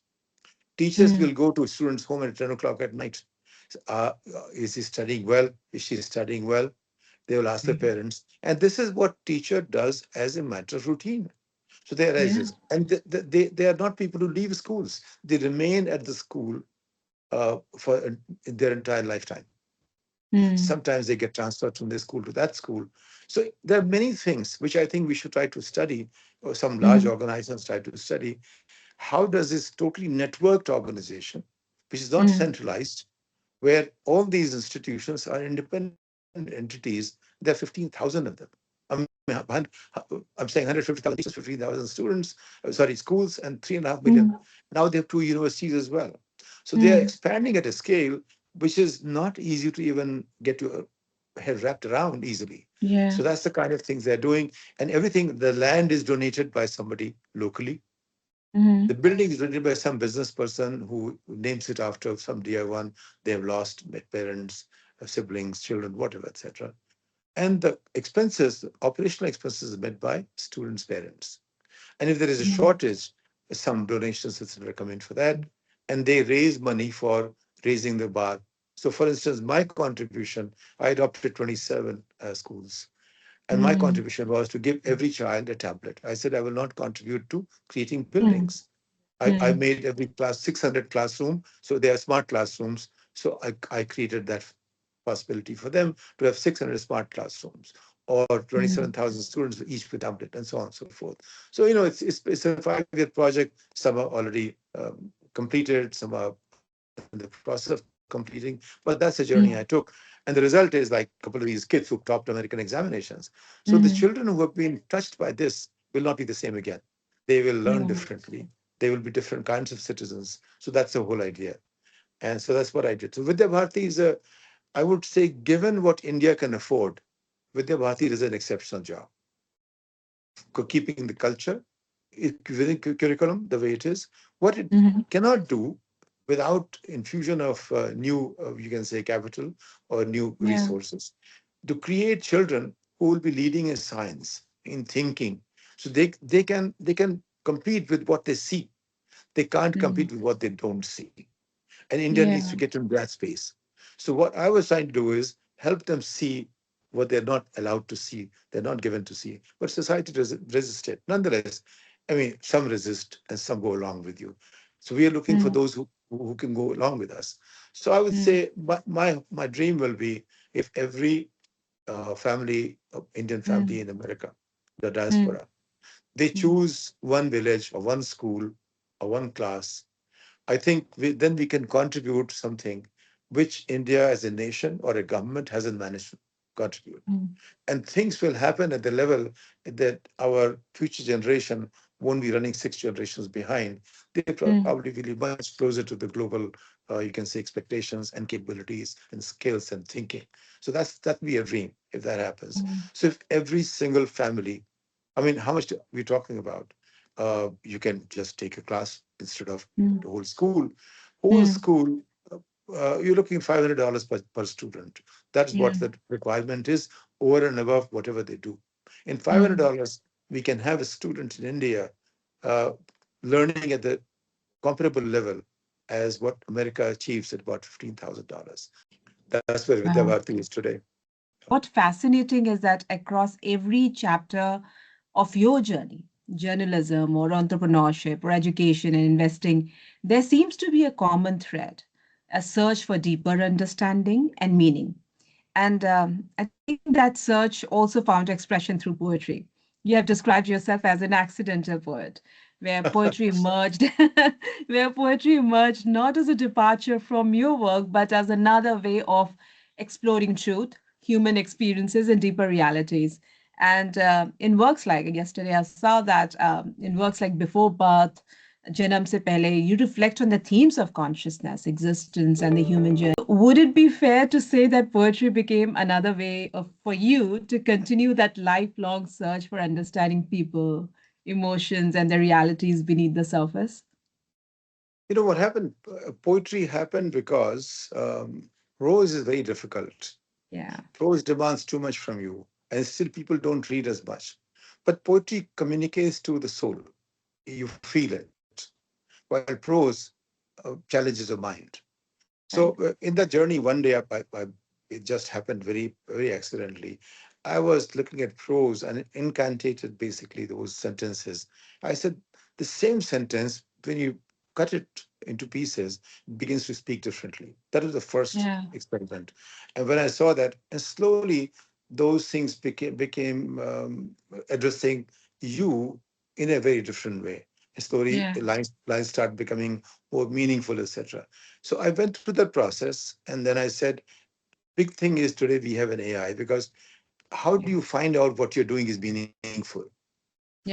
Teachers will Mhm. go to students' home at 10 o'clock at night. Is he studying well? Is she studying well? They will ask the Right. parents. And this is what teacher does as a matter of routine. So they are Yeah. resist. And they are not people who leave schools. They remain at the school for their entire lifetime. Mm, Sometimes they get transferred from this school to that school. So there are many things which I think we should try to study, or some large mm, organizations try to study. How does this totally networked organization, which is not mm, centralized, where all these institutions are independent entities, there are 15,000 of them. I mean, I'm saying 150,000 teachers, 15,000 students, sorry, schools, and 3.5 million. mm, Now they have two universities as well. So they are mm. expanding at a scale which is not easy to even get your head wrapped around easily. Yeah. So that's the kind of things they're doing. And everything, the land is donated by somebody locally. The Mm, building is rented by some business person who names it after some dear one. They have lost parents, siblings, children, whatever, etc. And the expenses, operational expenses, are met by students' parents. And if there is a mm, shortage, some donations, etc., come in for that. And they raise money for raising the bar. So, for instance, my contribution, I adopted 27 schools. And my mm, contribution was to give every child a tablet. I said, I will not contribute to creating mm, buildings. I mm, made every class 600 classroom. So they are smart classrooms. So I created that possibility for them to have 600 smart classrooms or mm, 27,000 students each with tablet and so on and so forth. So, it's a 5-year project. Some are already completed, some are in the process of completing, but that's the journey I took. mm, And the result is like a couple of these kids who topped American examinations. So the children mm. who have been touched by this will not be the same again. They will learn Yeah. differently. They will be different kinds of citizens. So that's the whole idea. And so that's what I did. So Vidya Bharati is I would say, given what India can afford, Vidya Bharati does an exceptional job of keeping the culture within curriculum the way it is. What it Mm-hmm. cannot do without infusion of new, you can say, capital or new Yeah. resources, to create children who will be leading in science, in thinking. So they can compete with what they see. They can't Mm. compete with what they don't see. And India needs to Yeah. get into that space. So what I was trying to do is help them see what they're not allowed to see, they're not given to see. But society resist it. Nonetheless, I mean, some resist and some go along with you. So we are looking for Mm, those who can go along with us. So I would mm, say my dream will be if every family, Indian family mm, in America, the mm, diaspora, they mm, choose one village or one school or one class. I think then we can contribute something which India as a nation or a government hasn't managed to contribute. mm, And things will happen at the level that our future generation won't be running 6 generations behind. They mm, probably will be much closer to the global, you can say, expectations and capabilities and skills and thinking. So that'd be a dream if that happens. mm, So if every single family, I mean, how much are we talking about? You can just take a class instead of mm, the whole school. Whole mm. school, you're looking $500 per student. That's Yeah. what the requirement is over and above whatever they do. In Mm. $500, we can have a student in India uh, learning at the comparable level as what America achieves at about $15,000. That's where Vidya Wow. Bharati is today. What fascinating is that across every chapter of your journey, journalism or entrepreneurship or education and investing, there seems to be a common thread, a search for deeper understanding and meaning. And I think that search also found expression through poetry. You have described yourself as an accidental poet, where poetry emerged, where poetry emerged not as a departure from your work, but as another way of exploring truth, human experiences, and deeper realities. And in works like yesterday, I saw that in works like Before Birth, Janam Se Pehle, you reflect on the themes of consciousness, existence, and the human journey. Would it be fair to say that poetry became another way for you to continue that lifelong search for understanding people, emotions, and the realities beneath the surface? You know what happened? Poetry happened because prose is very difficult. Yeah. Prose demands too much from you, and still people don't read as much. But poetry communicates to the soul. You feel it, while prose challenges the mind. So Right. in that journey, one day it just happened very, very accidentally. I was looking at prose and incantated basically those sentences. I said, the same sentence, when you cut it into pieces, begins to speak differently. That was the first Yeah. experiment. And when I saw that, and slowly those things became addressing you in a very different way. And slowly Yeah. lines start becoming more meaningful, etc. So I went through that process, and then I said, big thing is today we have an AI, because how do Yeah. you find out what you're doing is meaningful?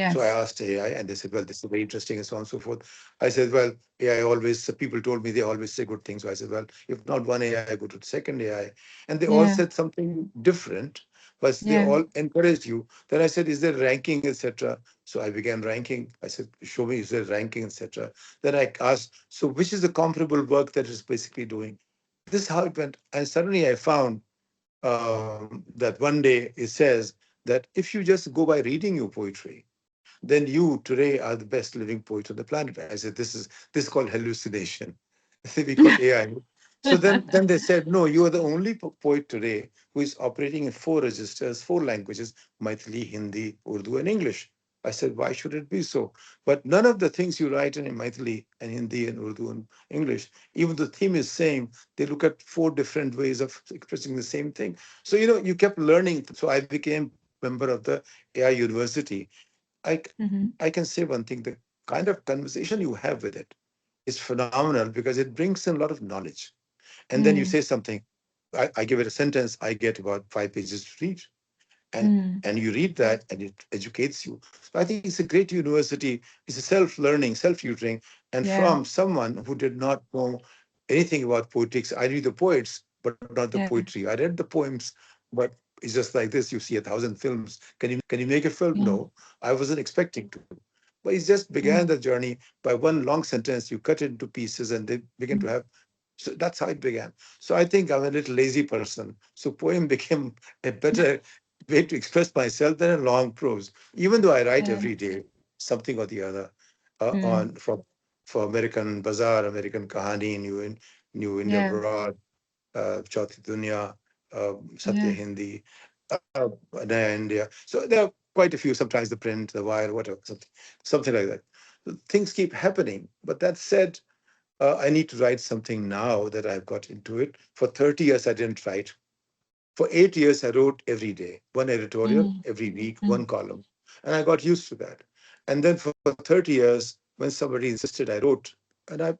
So I asked Yes. AI, and they said, well, this is very interesting, and so on and so forth. I said, well, AI always, people told me they always say good things. So I said, well, if not one AI, go to the second AI. And they all said Yeah. something different, but they all Yeah. encouraged you. Then I said, is there ranking, etc.? So I began ranking. I said, show me, is there ranking, etc.? Then I asked, so which is the comparable work that is basically doing? This is how it went. And suddenly I found that one day it says that if you just go by reading your poetry, then you today are the best living poet on the planet. I said, this is called hallucination. We call AI. So then they said, no, you are the only poet today who is operating in four registers, four languages: Maithili, Hindi, Urdu, and English. I said, why should it be so? But none of the things you write in Maithili and Hindi and Urdu and English, even the theme is same, they look at four different ways of expressing the same thing. So, you kept learning. So I became member of the AI University. I, Hmm. I can say one thing, the kind of conversation you have with it is phenomenal, because it brings in a lot of knowledge. And then you Mm. say something, I give it a sentence, I get about 5 pages to read. And Mm. and you read that and it educates you. So I think it's a great university. It's a self-learning, self-tutoring. And Yeah. from someone who did not know anything about poetics, I read the poets, but not the Yeah. poetry. I read the poems, but it's just like this. You see 1,000 films. Can you make a film? Yeah. No, I wasn't expecting to. But it just began Mm. the journey by one long sentence. You cut it into pieces and they begin to Mm. have. So that's how it began. So I think I'm a little lazy person. So poem became a better way to express myself than a long prose. Even though I write Yeah. every day something or the other on Mm. for American Bazaar, American Kahani, New India Yeah. Abroad, Chauthi Dunya, Satya Yeah. Hindi, Naya India. So there are quite a few. Sometimes the print, the wire, whatever, something like that. So things keep happening. But that said, I need to write something now that I've got into it. For 30 years, I didn't write. For 8 years, I wrote every day, one editorial Mm. every week, one Mm. column. And I got used to that. And then for 30 years, when somebody insisted, I wrote. And I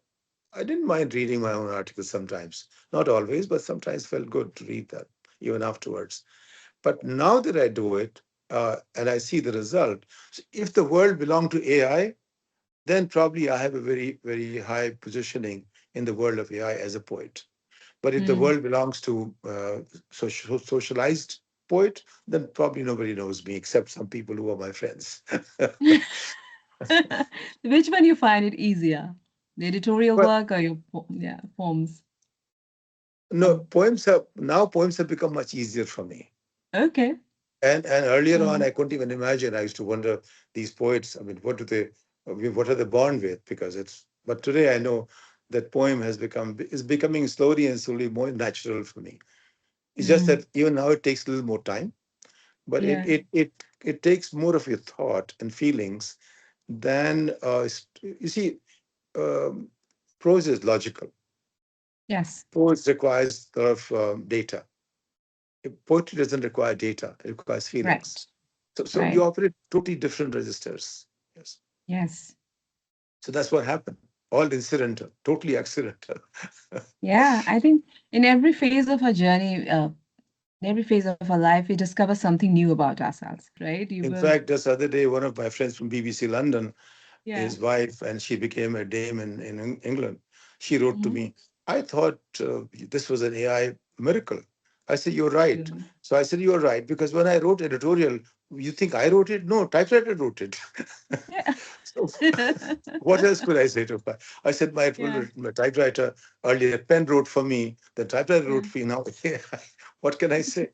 didn't mind reading my own articles sometimes. Not always, but sometimes felt good to read that, even afterwards. But now that I do it, and I see the result, so if the world belonged to AI, then probably I have a very, very high positioning in the world of AI as a poet. But if the Mm. world belongs to socialized poet, then probably nobody knows me except some people who are my friends. Which one you find it easier? The editorial But work or your yeah, poems? no, Um, poems have become much easier for me. okay. And earlier on, Mm. I couldn't even imagine. I used to wonder, these poets. I mean, what are they born with? Because it's. But today I know that poem is becoming slowly and slowly more natural for me. It's just Mm. that even now it takes a little more time, but it Yeah. it it it takes more of your thought and feelings than you see. Um, Prose is logical. Yes. Prose requires a lot of data. Poetry doesn't require data; it requires feelings. Right. So you Right. operate totally different registers. Yes. Yes. So that's what happened. All incidental, totally accidental. Yeah. I think in every phase of our journey, in every phase of our life, we discover something new about ourselves, right? You In will. fact, just the other day, one of my friends from BBC London, Yeah. his wife, and she became a dame in England. She wrote to Hmm. me, I thought this was an AI miracle. I said, you're right. Yeah. So I said, you're right, because when I wrote editorial, you think I wrote it? No, typewriter wrote it. Yeah. So what else could I say to her? I said, Yeah. my typewriter earlier, pen wrote for me, the typewriter wrote Yeah. for me. Now, what can I say?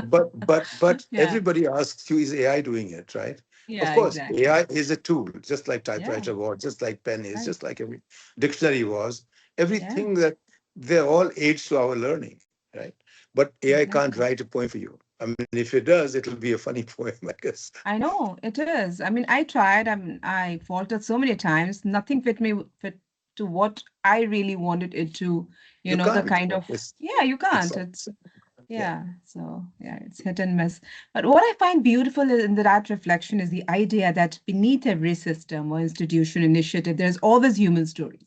But Yeah. everybody asks you, is AI doing it, right? Of Yeah. course, Exactly. AI is a tool, just like Yeah. typewriter was, just like pen is, Right. just like every dictionary was. Yeah. Everything that they're all aids to our learning, right? But AI can't Exactly. write a poem for you. I mean, if it does, it'll be a funny poem, I guess. I know it is. I mean, I tried. I faltered so many times. Nothing fit to what I really wanted it to. You The can't. kind of It's yeah, you it's can't. It's yeah. yeah. So yeah, it's hit and miss. But what I find beautiful in that reflection is the idea that beneath every system or institution initiative, there's always human stories,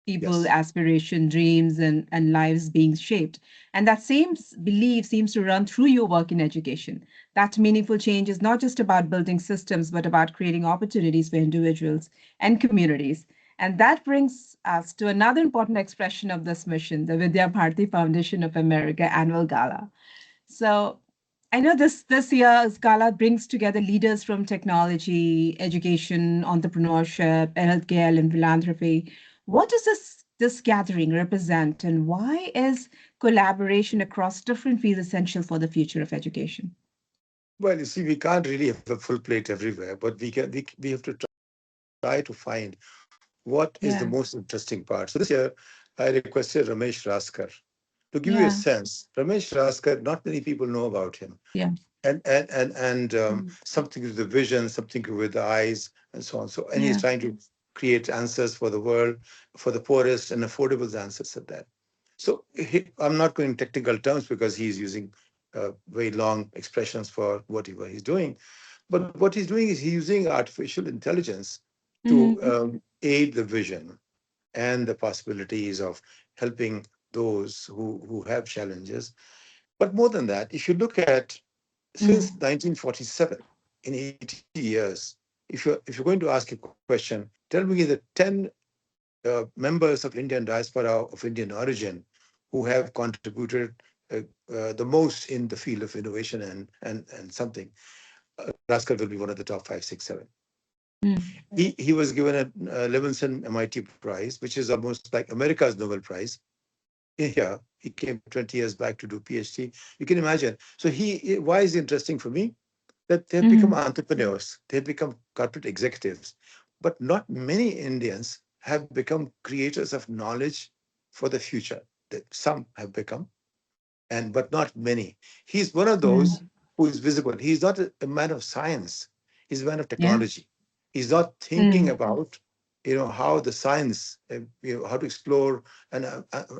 people, Yes. aspiration, dreams, and lives being shaped. And that same belief seems to run through your work in education. That meaningful change is not just about building systems, but about creating opportunities for individuals and communities. And that brings us to another important expression of this mission, the Vidya Bharati Foundation of America annual gala. So I know this year's gala brings together leaders from technology, education, entrepreneurship, healthcare, and philanthropy. What does this gathering represent, and why is collaboration across different fields essential for the future of education? Well, you see, we can't really have a full plate everywhere, but we have to try to find what is the most interesting Yeah, part. So this year, I requested Ramesh Raskar. To give you a yeah, sense, Ramesh Raskar, not many people know about him. yeah, And mm, something with the vision, something with the eyes, and so on. So, and he's yeah, trying to create answers for the world, for the poorest, and affordable answers at that. So I'm not going in technical terms because he's using very long expressions for whatever he's doing. But what he's doing is he's using artificial intelligence to mm, aid the vision and the possibilities of helping those who have challenges. But more than that, if you look at since mm, 1947, in 80 years, if you're going to ask a question, tell me the 10 members of Indian diaspora of Indian origin who have contributed the most in the field of innovation and something. Raskar will be one of the top five, six, seven. mm, He was given a Levinson MIT Prize, which is almost like America's Nobel Prize. Yeah, he came 20 years back to do PhD. You can imagine. So why is it interesting for me? That they've become mm, entrepreneurs, they've become corporate executives, but not many Indians have become creators of knowledge for the future. Some have become, and but not many. He's one of those mm, who is visible. He's not a man of science. He's a man of yeah, technology. He's not thinking mm, about how the science, how to explore and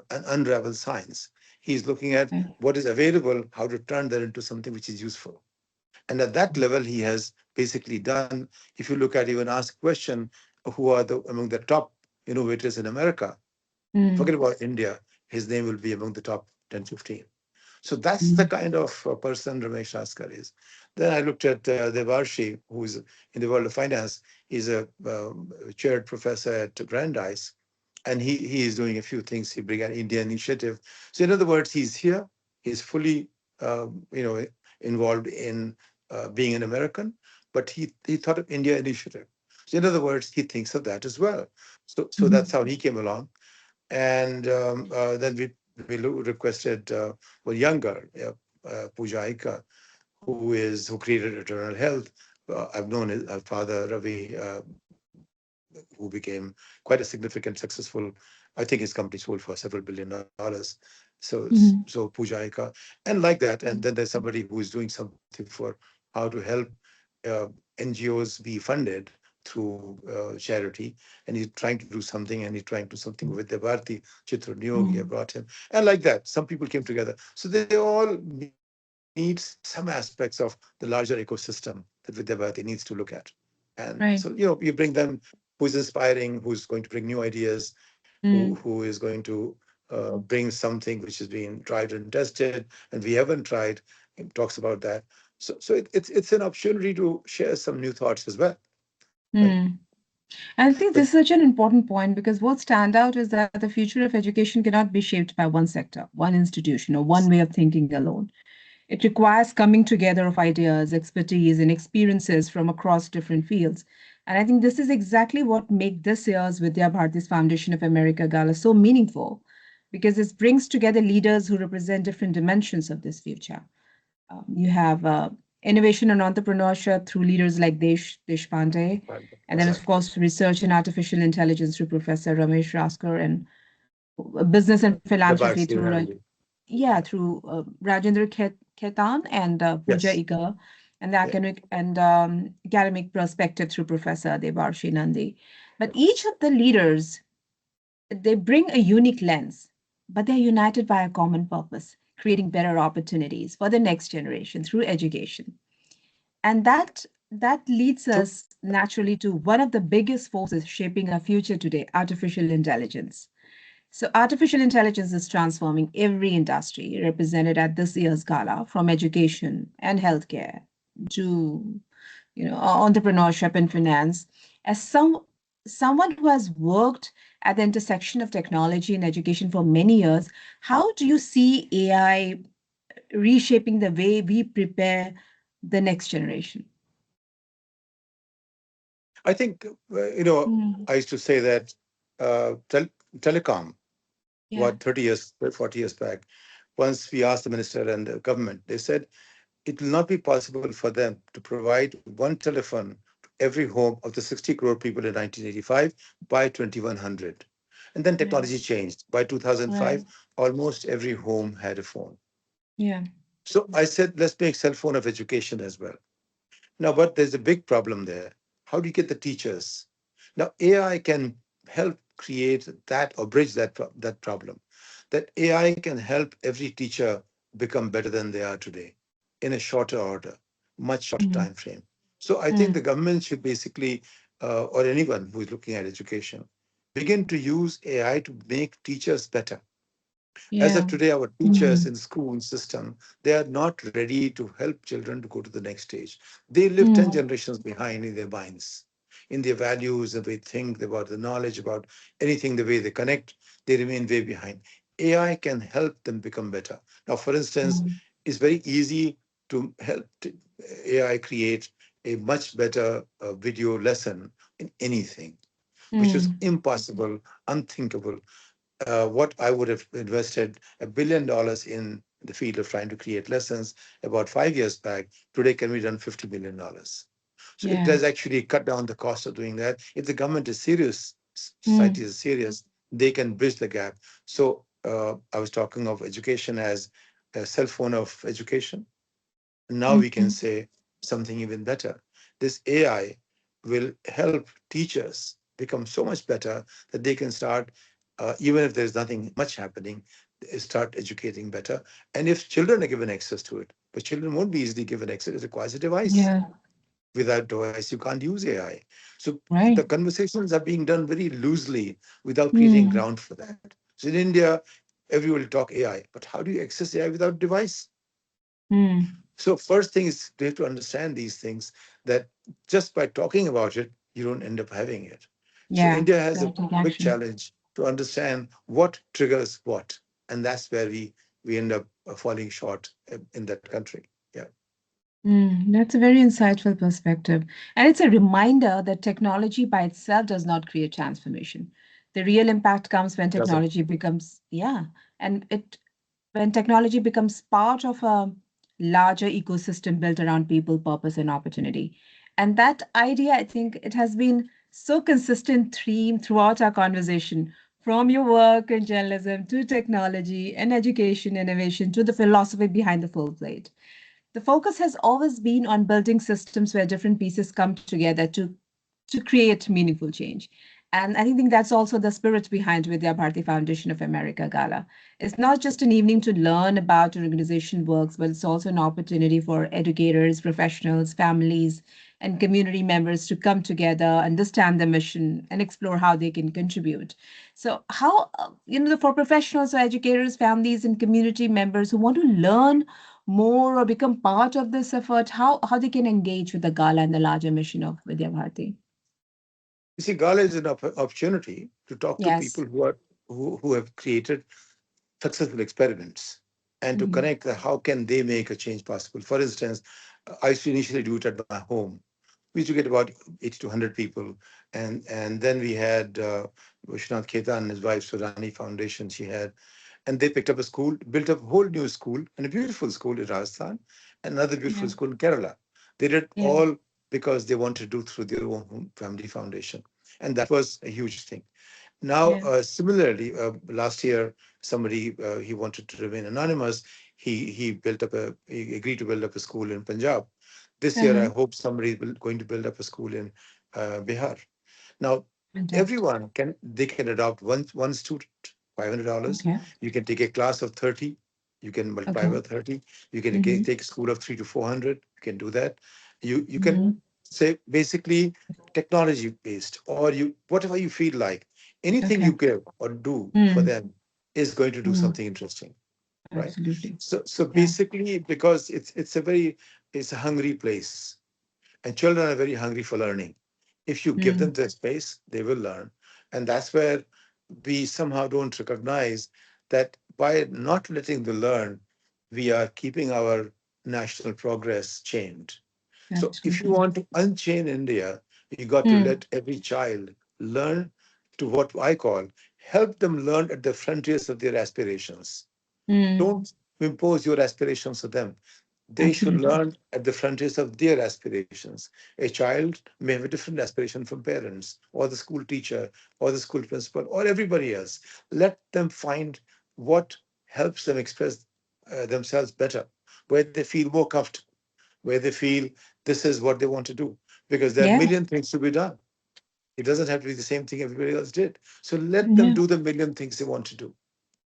unravel science. He's looking at okay, what is available, how to turn that into something which is useful. And at that level, he has basically done. If you look at even ask question, who are the among the top innovators in America? mm, Forget about India. His name will be among the top 10, 15. So that's the mm, kind of person Ramesh Raskar is. Then I looked at Devarshi, who is in the world of finance. He's a chaired professor at Brandeis, and he is doing a few things. He began India Initiative. So in other words, he's here. He's fully involved in being an American, but he thought of India Initiative. So in other words, he thinks of that as well. So that's mm, how he came along. And then we requested one younger, Pooja Aika, who created Eternal Health. I've known her father Ravi, who became quite a significant, successful. I think his company sold for several $billion. So mm, Pooja Aika, and like that. And then there's somebody who is doing something for how to help uh, NGOs be funded through charity, and he's trying to do something, and he's trying to do something with the Bharati Chitra Niyogi. I mm, brought him, and like that, some people came together. So they all need some aspects of the larger ecosystem that Vidyabharati needs to look at. And so right, you bring them who's inspiring, who's going to bring new ideas, who mm, is going to bring something which has been tried and tested, and we haven't tried. It talks about that. So it's an opportunity to share some new thoughts as well, right? mm. I think But this is such an important point because what stand out is that the future of education cannot be shaped by one sector, one institution, or one way of thinking alone. It requires coming together of ideas, expertise, and experiences from across different fields. And I think this is exactly what makes this year's Vidya Bharati's Foundation of America Gala so meaningful because it brings together leaders who represent different dimensions of this future. You have innovation and entrepreneurship through leaders like Deshpande, and then, of exactly. course, research and artificial intelligence through Professor Ramesh Raskar, and business and The philanthropy Bharati through Nehru. yeah, through Rajendra Khetan and Pooja Yes. Iyer, and the Yeah. academic perspective through Professor Devarshi Nandi. But each of the leaders, they bring a unique lens, but they're united by a common purpose, creating better opportunities for the next generation through education. And that leads True. us naturally to one of the biggest forces shaping our future today, artificial intelligence. So artificial intelligence is transforming every industry represented at this year's gala, from education and healthcare to entrepreneurship and finance. As someone who has worked at the intersection of technology and education for many years, how do you see AI reshaping the way we prepare the next generation? I think, Mm, I used to say that telecom, yeah, what, 30 years, 40 years back, once we asked the minister and the government, they said it will not be possible for them to provide one telephone to every home of the 60 crore people in 1985 by 2100. And then yeah, technology changed. By 2005, right, almost every home had a phone. yeah, So I said, let's make cell phone of education as well. Now, but there's a big problem there. How do you get the teachers? Now, AI can help create that or bridge that problem. That AI can help every teacher become better than they are today in a shorter order, much shorter mm, time frame. So I think mm, the government should basically, or anyone who is looking at education, begin to use AI to make teachers better. As yeah, of today, our teachers mm, in school system, they are not ready to help children to go to the next stage. They live 10 mm, generations behind in their minds, in their values, the way they think about the knowledge, about anything, the way they connect, they remain way behind. AI can help them become better. Now, for instance, mm, it's very easy to help AI create a much better video lesson in anything, which was mm, impossible, unthinkable. What I would have invested $1 billion in the field of trying to create lessons about 5 years back, today can be done $50 million. So it yeah, does actually cut down the cost of doing that. If the government is serious, society mm, is serious, they can bridge the gap. So I was talking of education as a cell phone of education. Now we can mm, say something even better. This AI will help teachers become so much better that they can start, even if there's nothing much happening, they start educating better. And if children are given access to it, but children won't be easily given access, it requires a device. yeah, Without device, you can't use AI. So the right, conversations are being done very loosely without creating mm, ground for that. So in India, everyone will talk AI, but how do you access AI without device? mm, So first thing is they have to understand these things, that just by talking about it, you don't end up having it. So yeah, India has a gotta take big action. challenge to understand what triggers what. And that's where we end up falling short in that country. Yeah. That's a very insightful perspective. And it's a reminder that technology by itself does not create transformation. The real impact comes when Doesn't. technology becomes, yeah, and it when technology becomes part of a larger ecosystem built around people, purpose, and opportunity. And that idea, I think it has been so consistent theme throughout our conversation, from your work in journalism to technology and education innovation to the philosophy behind the full plate. The focus has always been on building systems where different pieces come together to create meaningful change. And I think that's also the spirit behind Vidya Bharati Foundation of America Gala. It's not just an evening to learn about an organization works, but it's also an opportunity for educators, professionals, families, and community members to come together, understand the mission, and explore how they can contribute. So, how, for professionals or educators, families, and community members who want to learn more or become part of this effort, how they can engage with the gala and the larger mission of Vidya Bharati? You see, Gala is an opportunity to talk to Yes. people who have created successful experiments and to Mm, connect how can they make a change possible. For instance, I used to initially do it at my home. We used to get about 80 to 100 people. And then we had Vishwanath Khaitan and his wife, Surani Foundation, she had. And they picked up a school, built a whole new school, and a beautiful school in Rajasthan, and another beautiful yeah. school in Kerala. They did Yeah. all because they wanted to do through their own family foundation. And that was a huge thing. Now, Yeah. similarly, last year, somebody he wanted to remain anonymous. He agreed to build up a school in Punjab. This year, I Uh-huh. hope somebody is going to build up a school in Bihar. Now, Fantastic. everyone can adopt one student, $500. Okay. You can take a class of 30. You can multiply Okay. by 30. You can Mm-hmm. take a school of 300 to 400. You can do that. You can Mm-hmm. say basically technology based, or you whatever you feel like. Anything Okay. you give or do for Mm. them is going to do Mm. something interesting, right? Absolutely. So Yeah. basically, because it's a hungry place, and children are very hungry for learning. If you give them Mm. the space, they will learn. And that's where we somehow don't recognize that by not letting them learn, we are keeping our national progress chained. So if you Absolutely. want to unchain India, you got to Mm. let every child learn to what I call help them learn at the frontiers of their aspirations. Mm. Don't impose your aspirations on them. They should Absolutely. learn at the frontiers of their aspirations. A child may have a different aspiration from parents or the school teacher or the school principal or everybody else. Let them find what helps them express themselves better, where they feel more comfortable, where they feel this is what they want to do. Because there are a Yeah. million things to be done. It doesn't have to be the same thing everybody else did. So let them Yeah. do the million things they want to do,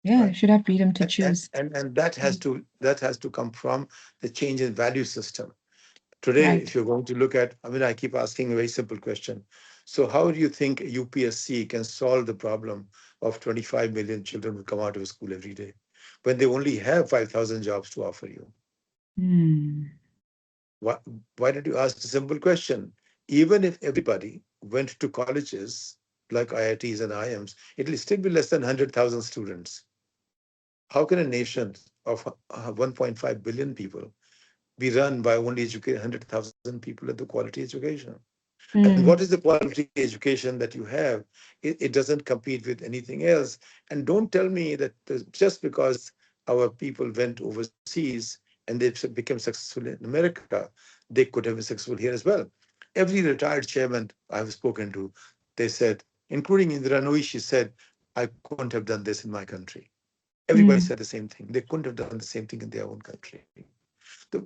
Yeah. right? Should have freedom to and and choose. and, and that has to come from the change in value system. Today, Right. if you're going to look at, I mean, I keep asking a very simple question. So how do you think UPSC can solve the problem of 25 million children who come out of school every day when they only have 5,000 jobs to offer you? Mm. why, why don't you ask a simple question? Even if everybody went to colleges like IITs and IIMs, it'll still be less than 100,000 students. How can a nation of 1.5 billion people be run by only educate 100,000 people at the quality education? And what is Mm. the quality education that you have? It doesn't compete with anything else. And don't tell me that just because our people went overseas and they became successful in America, they could have been successful here as well. Every retired chairman I've spoken to, they said, including Indira Nooyi, she said, I couldn't have done this in my country. Everybody said Mm. the same thing. They couldn't have done the same thing in their own country.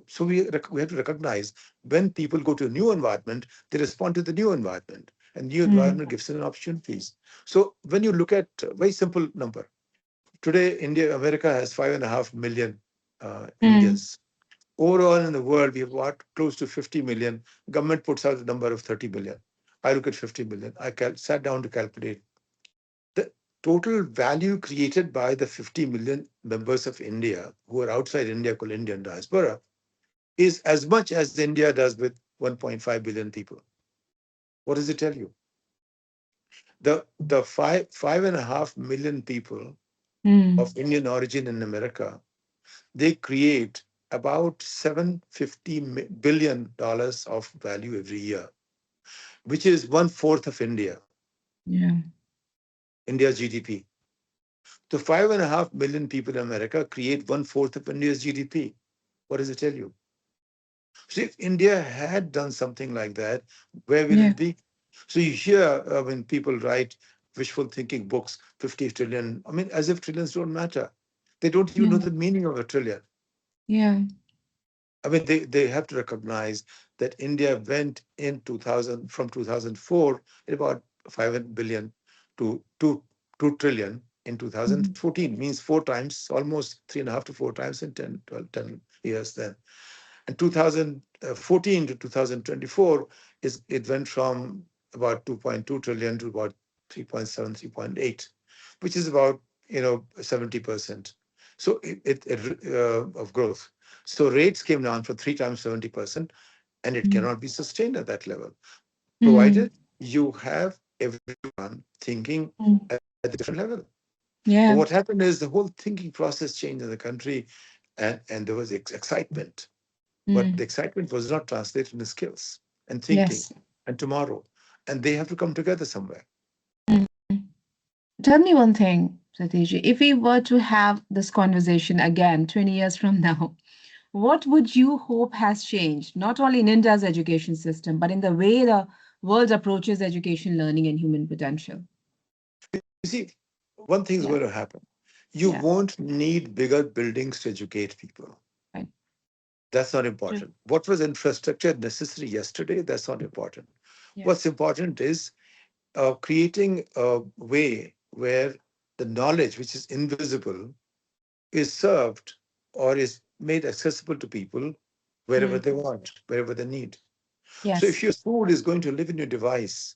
So we have to recognize when people go to a new environment, they respond to the new environment, and new Mm. environment gives them opportunities. So when you look at a very simple number, today America has 5.5 million Mm. Indians. Overall in the world, we have what close to 50 million. Government puts out a number of 30 million. I look at 50 million. Sat down to calculate the total value created by the 50 million members of India who are outside India called Indian diaspora is as much as India does with 1.5 billion people. What does it tell you? The 5.5 million people Mm. of Indian origin in America, they create about $750 billion of value every year, which is one fourth of Yeah. India's GDP. So 5.5 million people in America create one fourth of India's GDP. What does it tell you? So if India had done something like that, where will Yeah. it be? So you hear when people write wishful thinking books, 50 trillion, I mean, as if trillions don't matter. They don't even know Yeah. the meaning of a trillion. Yeah. I mean, they have to recognize that India went in 2000, from 2004, at about 5 billion to 2 trillion in Mhm. 2014, means four times, almost 3.5 to 4 times in 10 years then. And 2014 to 2024 it went from about 2.2 trillion to about 3.7, 3.8, which is about 70%. So of growth. So rates came down for three times 70%, and it Mm. cannot be sustained at that level, Mm. provided you have everyone thinking Mm. at a different level. But what Yeah. happened is the whole thinking process changed in the country, and there was excitement, but the Mm. excitement was not translated into skills and thinking Yes. and tomorrow. And they have to come together somewhere. Mm. Tell me one thing, Satish. If we were to have this conversation again 20 years from now, what would you hope has changed, not only in India's education system, but in the way the world approaches education, learning, and human potential? You see, one thing is Yeah. going to happen. You Yeah. won't need bigger buildings to educate people. Right. That's not True. important. What was infrastructure necessary yesterday? That's not important. Yeah. What's important is creating a way where the knowledge which is invisible is served or is made accessible to people wherever Mm. they want, wherever they need. So if Yes. your food is going to live in your device,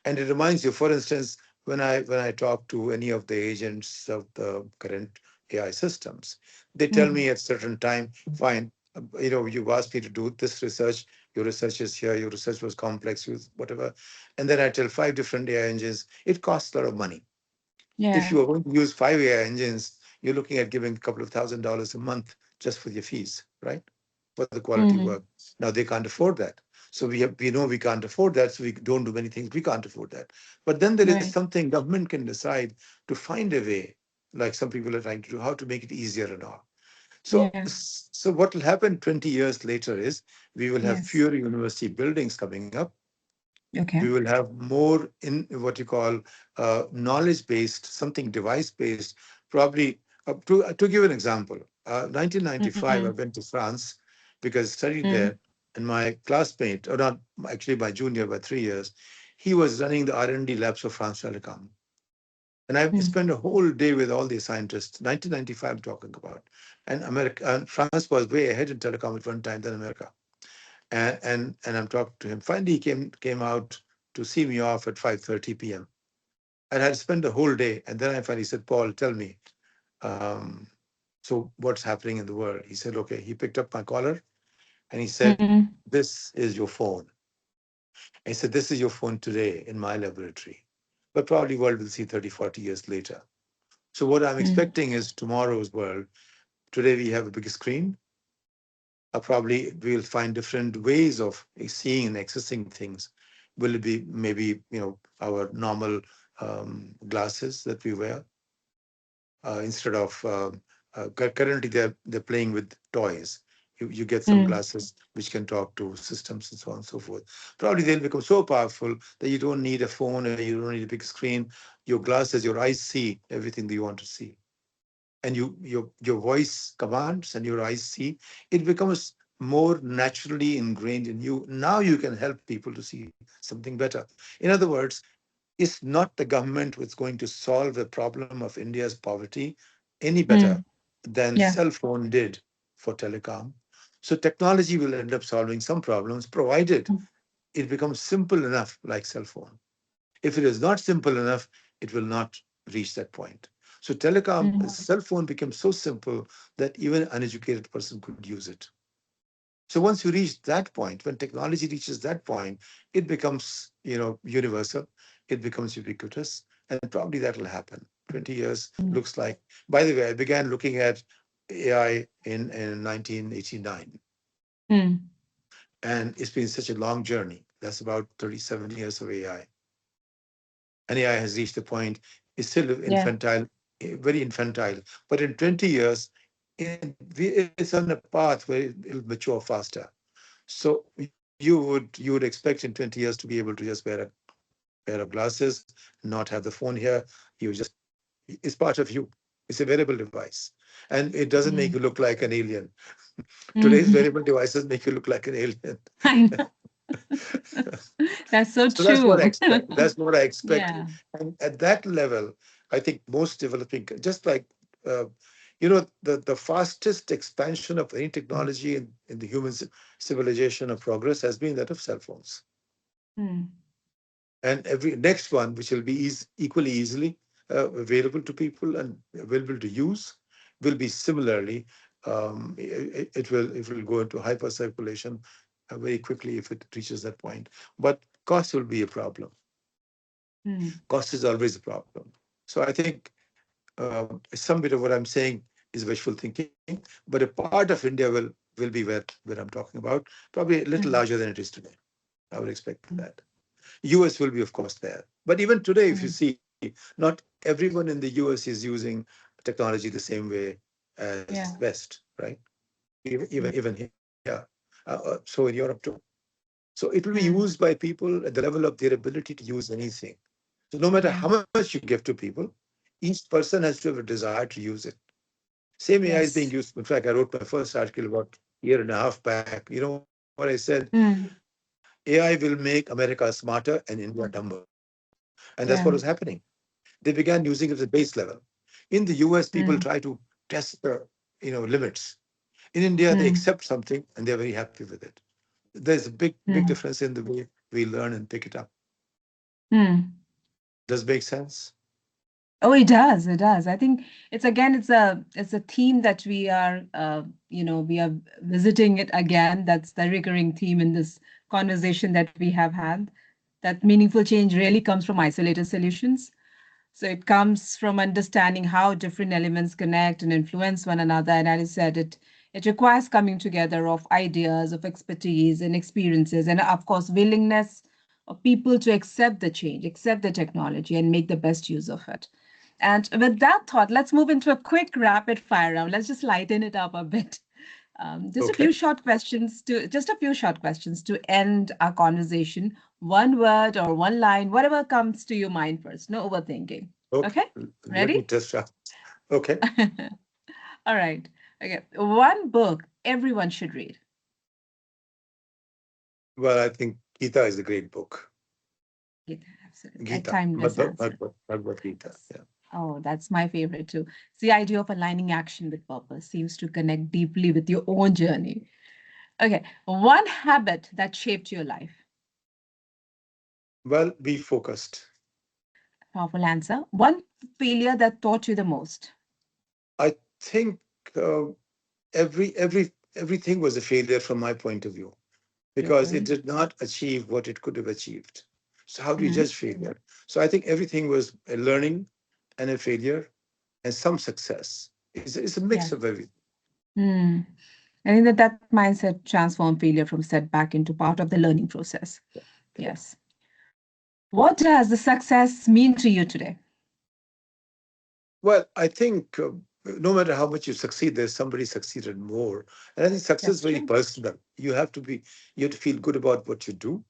and it reminds you, for instance, when I talk to any of the agents of the current AI systems, they tell Mm. me at certain time, fine, you've asked me to do this research, your research is here, your research was complex, whatever. And then I tell five different AI engines, it costs a lot of money. If Yeah. you are going to use five AI engines, you're looking at giving a couple of $1,000 a month just for your fees, right? For the quality work. Mm. Now they can't afford that. So we know we can't afford that, so we don't do many things. We can't afford that. But then there is Right. something government can decide to find a way, like some people are trying to do, how to make it easier and all. So, Yeah. so what will happen 20 years later is we will have Yes. fewer university buildings coming up. We Okay. will have more in what you call knowledge based, something device based. Probably to give an example, 1995, I Mm. went to France because I studied Mm. there, and my classmate, or not actually my junior by 3 years, he was running the R&D labs for France Telecom. And I Mm. spent a whole day with all the scientists, 1995 I'm talking about. And France was way ahead in telecom at one time than America. And I'm talking to him. Finally, he came out to see me off at 5:30 p.m. And I had spent the whole day. And then I finally said, Paul, tell me, um, so what's happening in the world? He said, okay. He picked up my collar and he said, Mm. this is your phone. And he said, this is your phone today in my laboratory. But probably world will see 30, 40 years later. So what I'm Mm. expecting is tomorrow's world. Today we have a big screen. Probably we'll find different ways of seeing and accessing things. Will it be maybe our normal glasses that we wear instead of currently they're playing with toys. You get some Mm. glasses which can talk to systems and so on and so forth. Probably they'll become so powerful that you don't need a phone or you don't need a big screen. Your glasses, your eyes see everything that you want to see, and your voice commands and your eyes see, it becomes more naturally ingrained in you. Now you can help people to see something better. In other words, it's not the government that's going to solve the problem of India's poverty any better Mm. than Yeah. cell phone did for telecom. So technology will end up solving some problems provided Mm. it becomes simple enough like cell phone. If it is not simple enough, it will not reach that point. So telecom, Mm. cell phone became so simple that even an uneducated person could use it. So once you reach that point, when technology reaches that point, it becomes, universal. It becomes ubiquitous, and probably that will happen. 20 years Mm. looks like. By the way, I began looking at AI in 1989, Mm. and it's been such a long journey. That's about 37 years of AI. And AI has reached the point, it's still Yeah. infantile, very infantile. But in 20 years, it's on a path where it'll mature faster. So you would expect in 20 years to be able to just wear a pair of glasses, not have the phone here. It's part of you. It's a wearable device. And it doesn't make Mm. you look like an alien. Today's Mhm. wearable devices make you look like an alien. I know. That's so So that's what I true. expect. That's what I expect. Yeah. And at that level, I think most developing, just like, uh, the fastest expansion of any technology in the human civilization of progress has been that of cell phones. Mm. And every next one, which will be equally easily available to people and available to use, will be similarly. It will go into hypercirculation very quickly if it reaches that point. But cost will be a problem. Mm. Cost is always a problem. So I think some bit of what I'm saying is wishful thinking, but a part of India will be where I'm talking about, probably a little Mm. larger than it is today. I would expect that. US will be, of course, there. But even today, if you Mm. see, not everyone in the US is using technology the same way as Yeah. West, right? Mm. Even here. So in Europe too. So it will be used Mm. by people at the level of their ability to use anything. So no matter Yeah. how much you give to people, each person has to have a desire to use it. Same AI is being Yes. used. In fact, I wrote my first article about a year and a half back. You know what I said? Mm. AI will make America smarter and India dumber. And that's what was happening. Yeah. They began using it at the base level. In the US, people try Mm. to test the limits. In India, they Mm. accept something and they're very happy with it. There's a big Mm. difference in the way we learn and pick it up. Mm. Does it make sense? Oh, it does. It does. I think it's a theme that we are visiting it again. That's the recurring theme in this conversation that we have had. That meaningful change really comes from isolated solutions. So it comes from understanding how different elements connect and influence one another. And as I said, it requires coming together of ideas, of expertise and experiences, and of course, willingness of people to accept the change, accept the technology, and make the best use of it. And with that thought, let's move into a quick rapid fire round. Let's just lighten it up a bit. Okay. Just a few short questions to end our conversation. One word or one line, whatever comes to your mind first. No overthinking. Okay. Okay, Let me ready? test out. Okay. All right. Okay. One book everyone should read. Well, I think Gita is a great book. Gita, absolutely. A Gita. timeless answer. Bhagavad Gita. Yes. Yeah. Oh, that's my favorite too. It's the idea of aligning action with purpose seems to connect deeply with your own journey. Okay. One habit that shaped your life. Well, be focused. Powerful answer. One failure that taught you the most. I think everything was a failure from my point of view because it Okay. did not achieve what it could have achieved. So how do you Mhm. judge failure? So I think everything was a learning and a failure and some success. It's a mix Yes. of everything. Hmm. I think that mindset transformed failure from setback into part of the learning process. Yeah. Yes. What does the success mean to you today? Well, I think no matter how much you succeed, there's somebody succeeded more. And I think success is That's very true. personal. You have to feel good about what you do.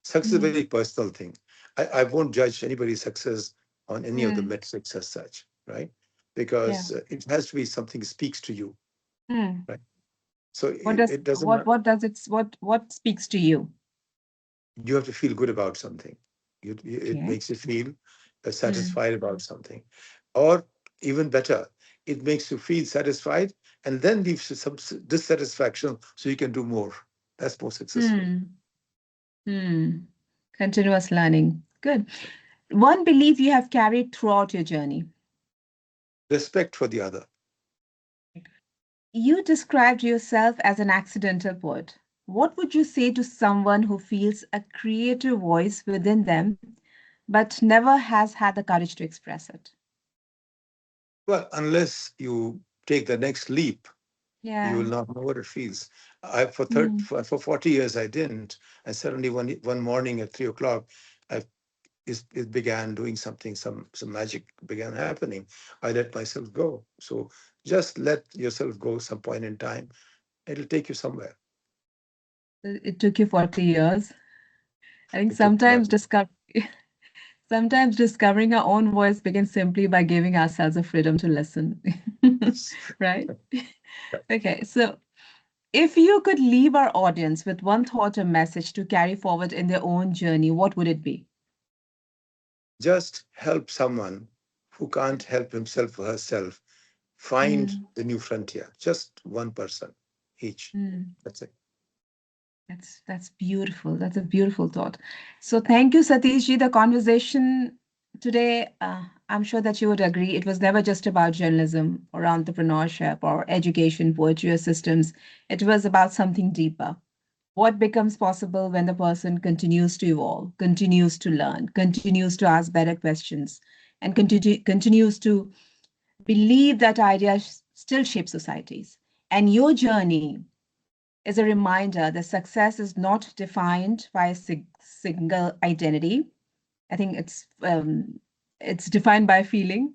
Success is a Mm. very personal thing. I won't judge anybody's success on any of the Mm. metrics as such, right? Yeah. Because it has to be something that speaks to you, Mm. right? So What does it doesn't what matter. what does it what speaks to you? You have to feel good about something. It Okay. makes you feel Mm. satisfied about something. Or even better, it makes you feel satisfied and then leaves you some dissatisfaction so you can do more. That's more successful. Hmm. Hmm. Continuous learning. Good. One belief you have carried throughout your journey. Respect for the other. You described yourself as an accidental poet. What would you say to someone who feels a creative voice within them but never has had the courage to express it? Well, unless you take the next leap, you Yeah. will not know what it feels. I Mm. for 40 years I didn't, and suddenly one morning at 3 o'clock, I it began doing something. Some magic began happening. I let myself go. So just let yourself go some point in time. It'll take you somewhere. It took you 40 years. I think It took sometimes discovering our own voice begins simply by giving ourselves a freedom to listen. yes. Right? Okay, so if you could leave our audience with one thought or message to carry forward in their own journey, what would it be? Just help someone who can't help himself or herself find Mm, the new frontier. Just one person each. mm. That's it. That's beautiful. That's a beautiful thought. So thank you, Satish ji. The conversation today, I'm sure that you would agree, it was never just about journalism or entrepreneurship or education, poetry, or systems. It was about something deeper. What becomes possible when the person continues to evolve, continues to learn, continues to ask better questions, and continues to believe that ideas still shape societies. And your journey is a reminder that success is not defined by a single identity. I think it's defined by feeling,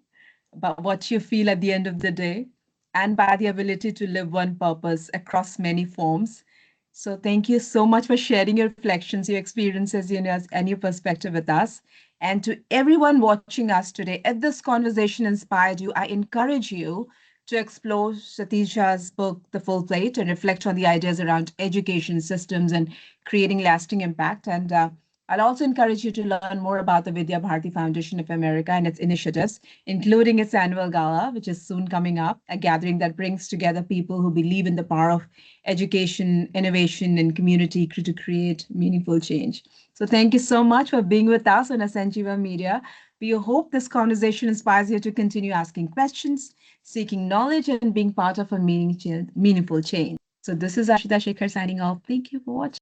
about what you feel at the end of the day, and by the ability to live one purpose across many forms. So thank you so much for sharing your reflections, your experiences, and your perspective with us. And to everyone watching us today, if this conversation inspired you, I encourage you to explore Satish Jha's book, The Full Plate, and reflect on the ideas around education systems and creating lasting impact. And I'll also encourage you to learn more about the Vidya Bharati Foundation of America and its initiatives, including its annual gala, which is soon coming up, a gathering that brings together people who believe in the power of education, innovation, and community to create meaningful change. So thank you so much for being with us on Ascensiva Media. We hope this conversation inspires you to continue asking questions, seeking knowledge, and being part of a meaningful change. So this is Ashita Shekhar signing off. Thank you for watching.